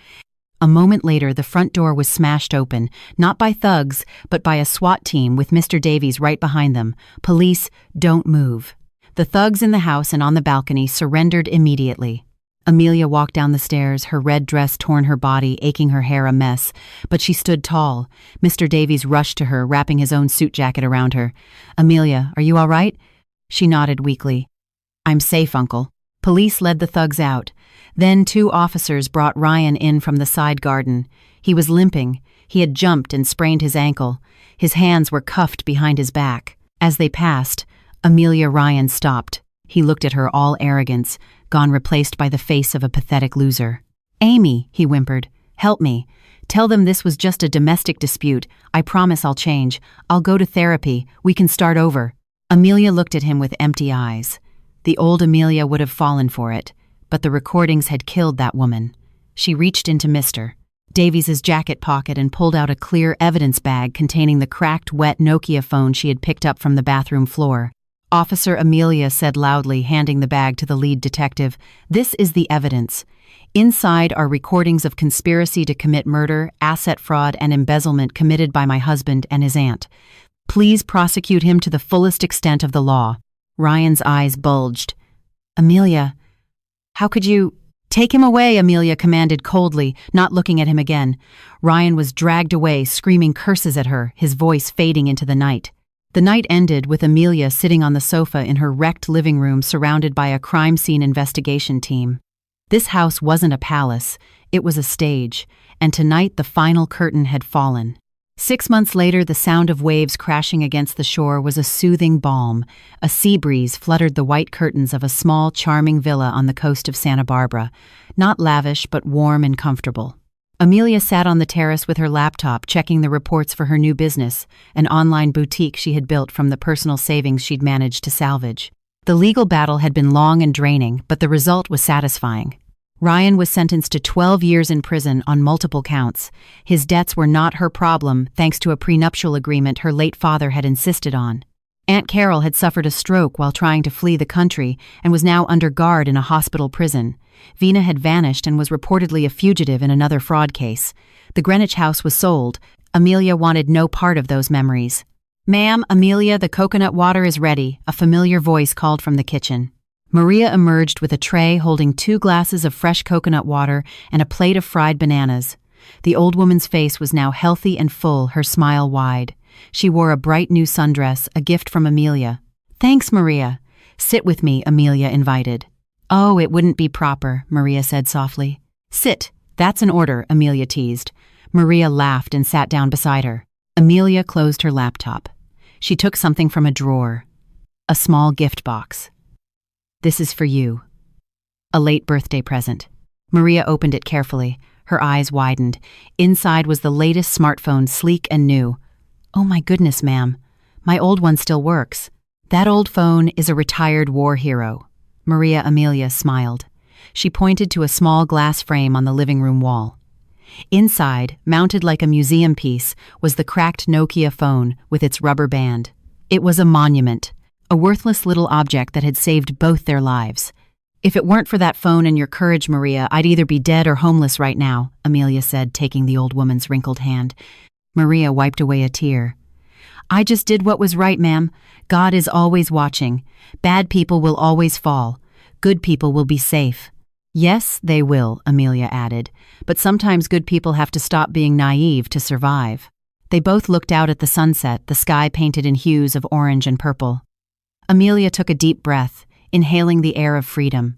A moment later, the front door was smashed open, not by thugs, but by a SWAT team with Mr. Davies right behind them. "Police, don't move." The thugs in the house and on the balcony surrendered immediately. Amelia walked down the stairs, her red dress torn her body, aching her hair a mess, but she stood tall. Mr. Davies rushed to her, wrapping his own suit jacket around her. "Amelia, are you all right?" She nodded weakly. "I'm safe, Uncle." Police led the thugs out. Then 2 officers brought Ryan in from the side garden. He was limping. He had jumped and sprained his ankle. His hands were cuffed behind his back. As they passed, Amelia Ryan stopped. He looked at her, all arrogance, gone replaced by the face of a pathetic loser. "Amy," he whimpered, "help me. Tell them this was just a domestic dispute. I promise I'll change. I'll go to therapy. We can start over." Amelia looked at him with empty eyes. The old Amelia would have fallen for it, but the recordings had killed that woman. She reached into Mr. Davies's jacket pocket and pulled out a clear evidence bag containing the cracked, wet Nokia phone she had picked up from the bathroom floor. Officer Amelia said loudly, handing the bag to the lead detective, "This is the evidence. Inside are recordings of conspiracy to commit murder, asset fraud, and embezzlement committed by my husband and his aunt. Please prosecute him to the fullest extent of the law." Ryan's eyes bulged. "Amelia, how could you—" "Take him away," Amelia commanded coldly, not looking at him again. Ryan was dragged away, screaming curses at her, his voice fading into the night. The night ended with Amelia sitting on the sofa in her wrecked living room surrounded by a crime scene investigation team. This house wasn't a palace, it was a stage, and tonight the final curtain had fallen. 6 months later, the sound of waves crashing against the shore was a soothing balm. A sea breeze fluttered the white curtains of a small, charming villa on the coast of Santa Barbara, not lavish but warm and comfortable. Amelia sat on the terrace with her laptop, checking the reports for her new business, an online boutique she had built from the personal savings she'd managed to salvage. The legal battle had been long and draining, but the result was satisfying. Ryan was sentenced to 12 years in prison on multiple counts. His debts were not her problem, thanks to a prenuptial agreement her late father had insisted on. Aunt Carol had suffered a stroke while trying to flee the country and was now under guard in a hospital prison. Vina had vanished and was reportedly a fugitive in another fraud case. The Greenwich house was sold. Amelia wanted no part of those memories. "Ma'am, Amelia, the coconut water is ready," a familiar voice called from the kitchen. Maria emerged with a tray holding 2 glasses of fresh coconut water and a plate of fried bananas. The old woman's face was now healthy and full, her smile wide. She wore a bright new sundress, a gift from Amelia. "Thanks, Maria." "Sit with me," Amelia invited. "Oh, it wouldn't be proper," Maria said softly. "Sit. That's an order," Amelia teased. Maria laughed and sat down beside her. Amelia closed her laptop. She took something from a drawer. A small gift box. "This is for you." A late birthday present. Maria opened it carefully. Her eyes widened. Inside was the latest smartphone, sleek and new. "Oh my goodness, ma'am. My old one still works." "That old phone is a retired war hero." Maria Amelia smiled. She pointed to a small glass frame on the living room wall. Inside, mounted like a museum piece, was the cracked Nokia phone with its rubber band. It was a monument. A worthless little object that had saved both their lives. "If it weren't for that phone and your courage, Maria, I'd either be dead or homeless right now," Amelia said, taking the old woman's wrinkled hand. Maria wiped away a tear. "I just did what was right, ma'am. God is always watching. Bad people will always fall. Good people will be safe." "Yes, they will," Amelia added, "but sometimes good people have to stop being naive to survive." They both looked out at the sunset, the sky painted in hues of orange and purple. Amelia took a deep breath, inhaling the air of freedom.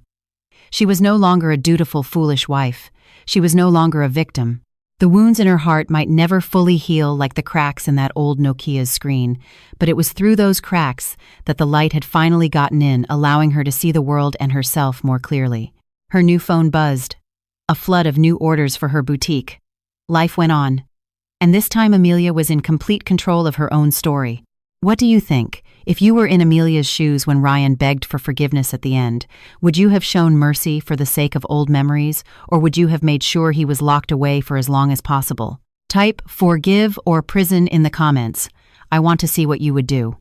She was no longer a dutiful, foolish wife. She was no longer a victim. The wounds in her heart might never fully heal like the cracks in that old Nokia's screen, but it was through those cracks that the light had finally gotten in, allowing her to see the world and herself more clearly. Her new phone buzzed. A flood of new orders for her boutique. Life went on. And this time Amelia was in complete control of her own story. What do you think? If you were in Amelia's shoes when Ryan begged for forgiveness at the end, would you have shown mercy for the sake of old memories, or would you have made sure he was locked away for as long as possible? Type "forgive" or "prison" in the comments. I want to see what you would do.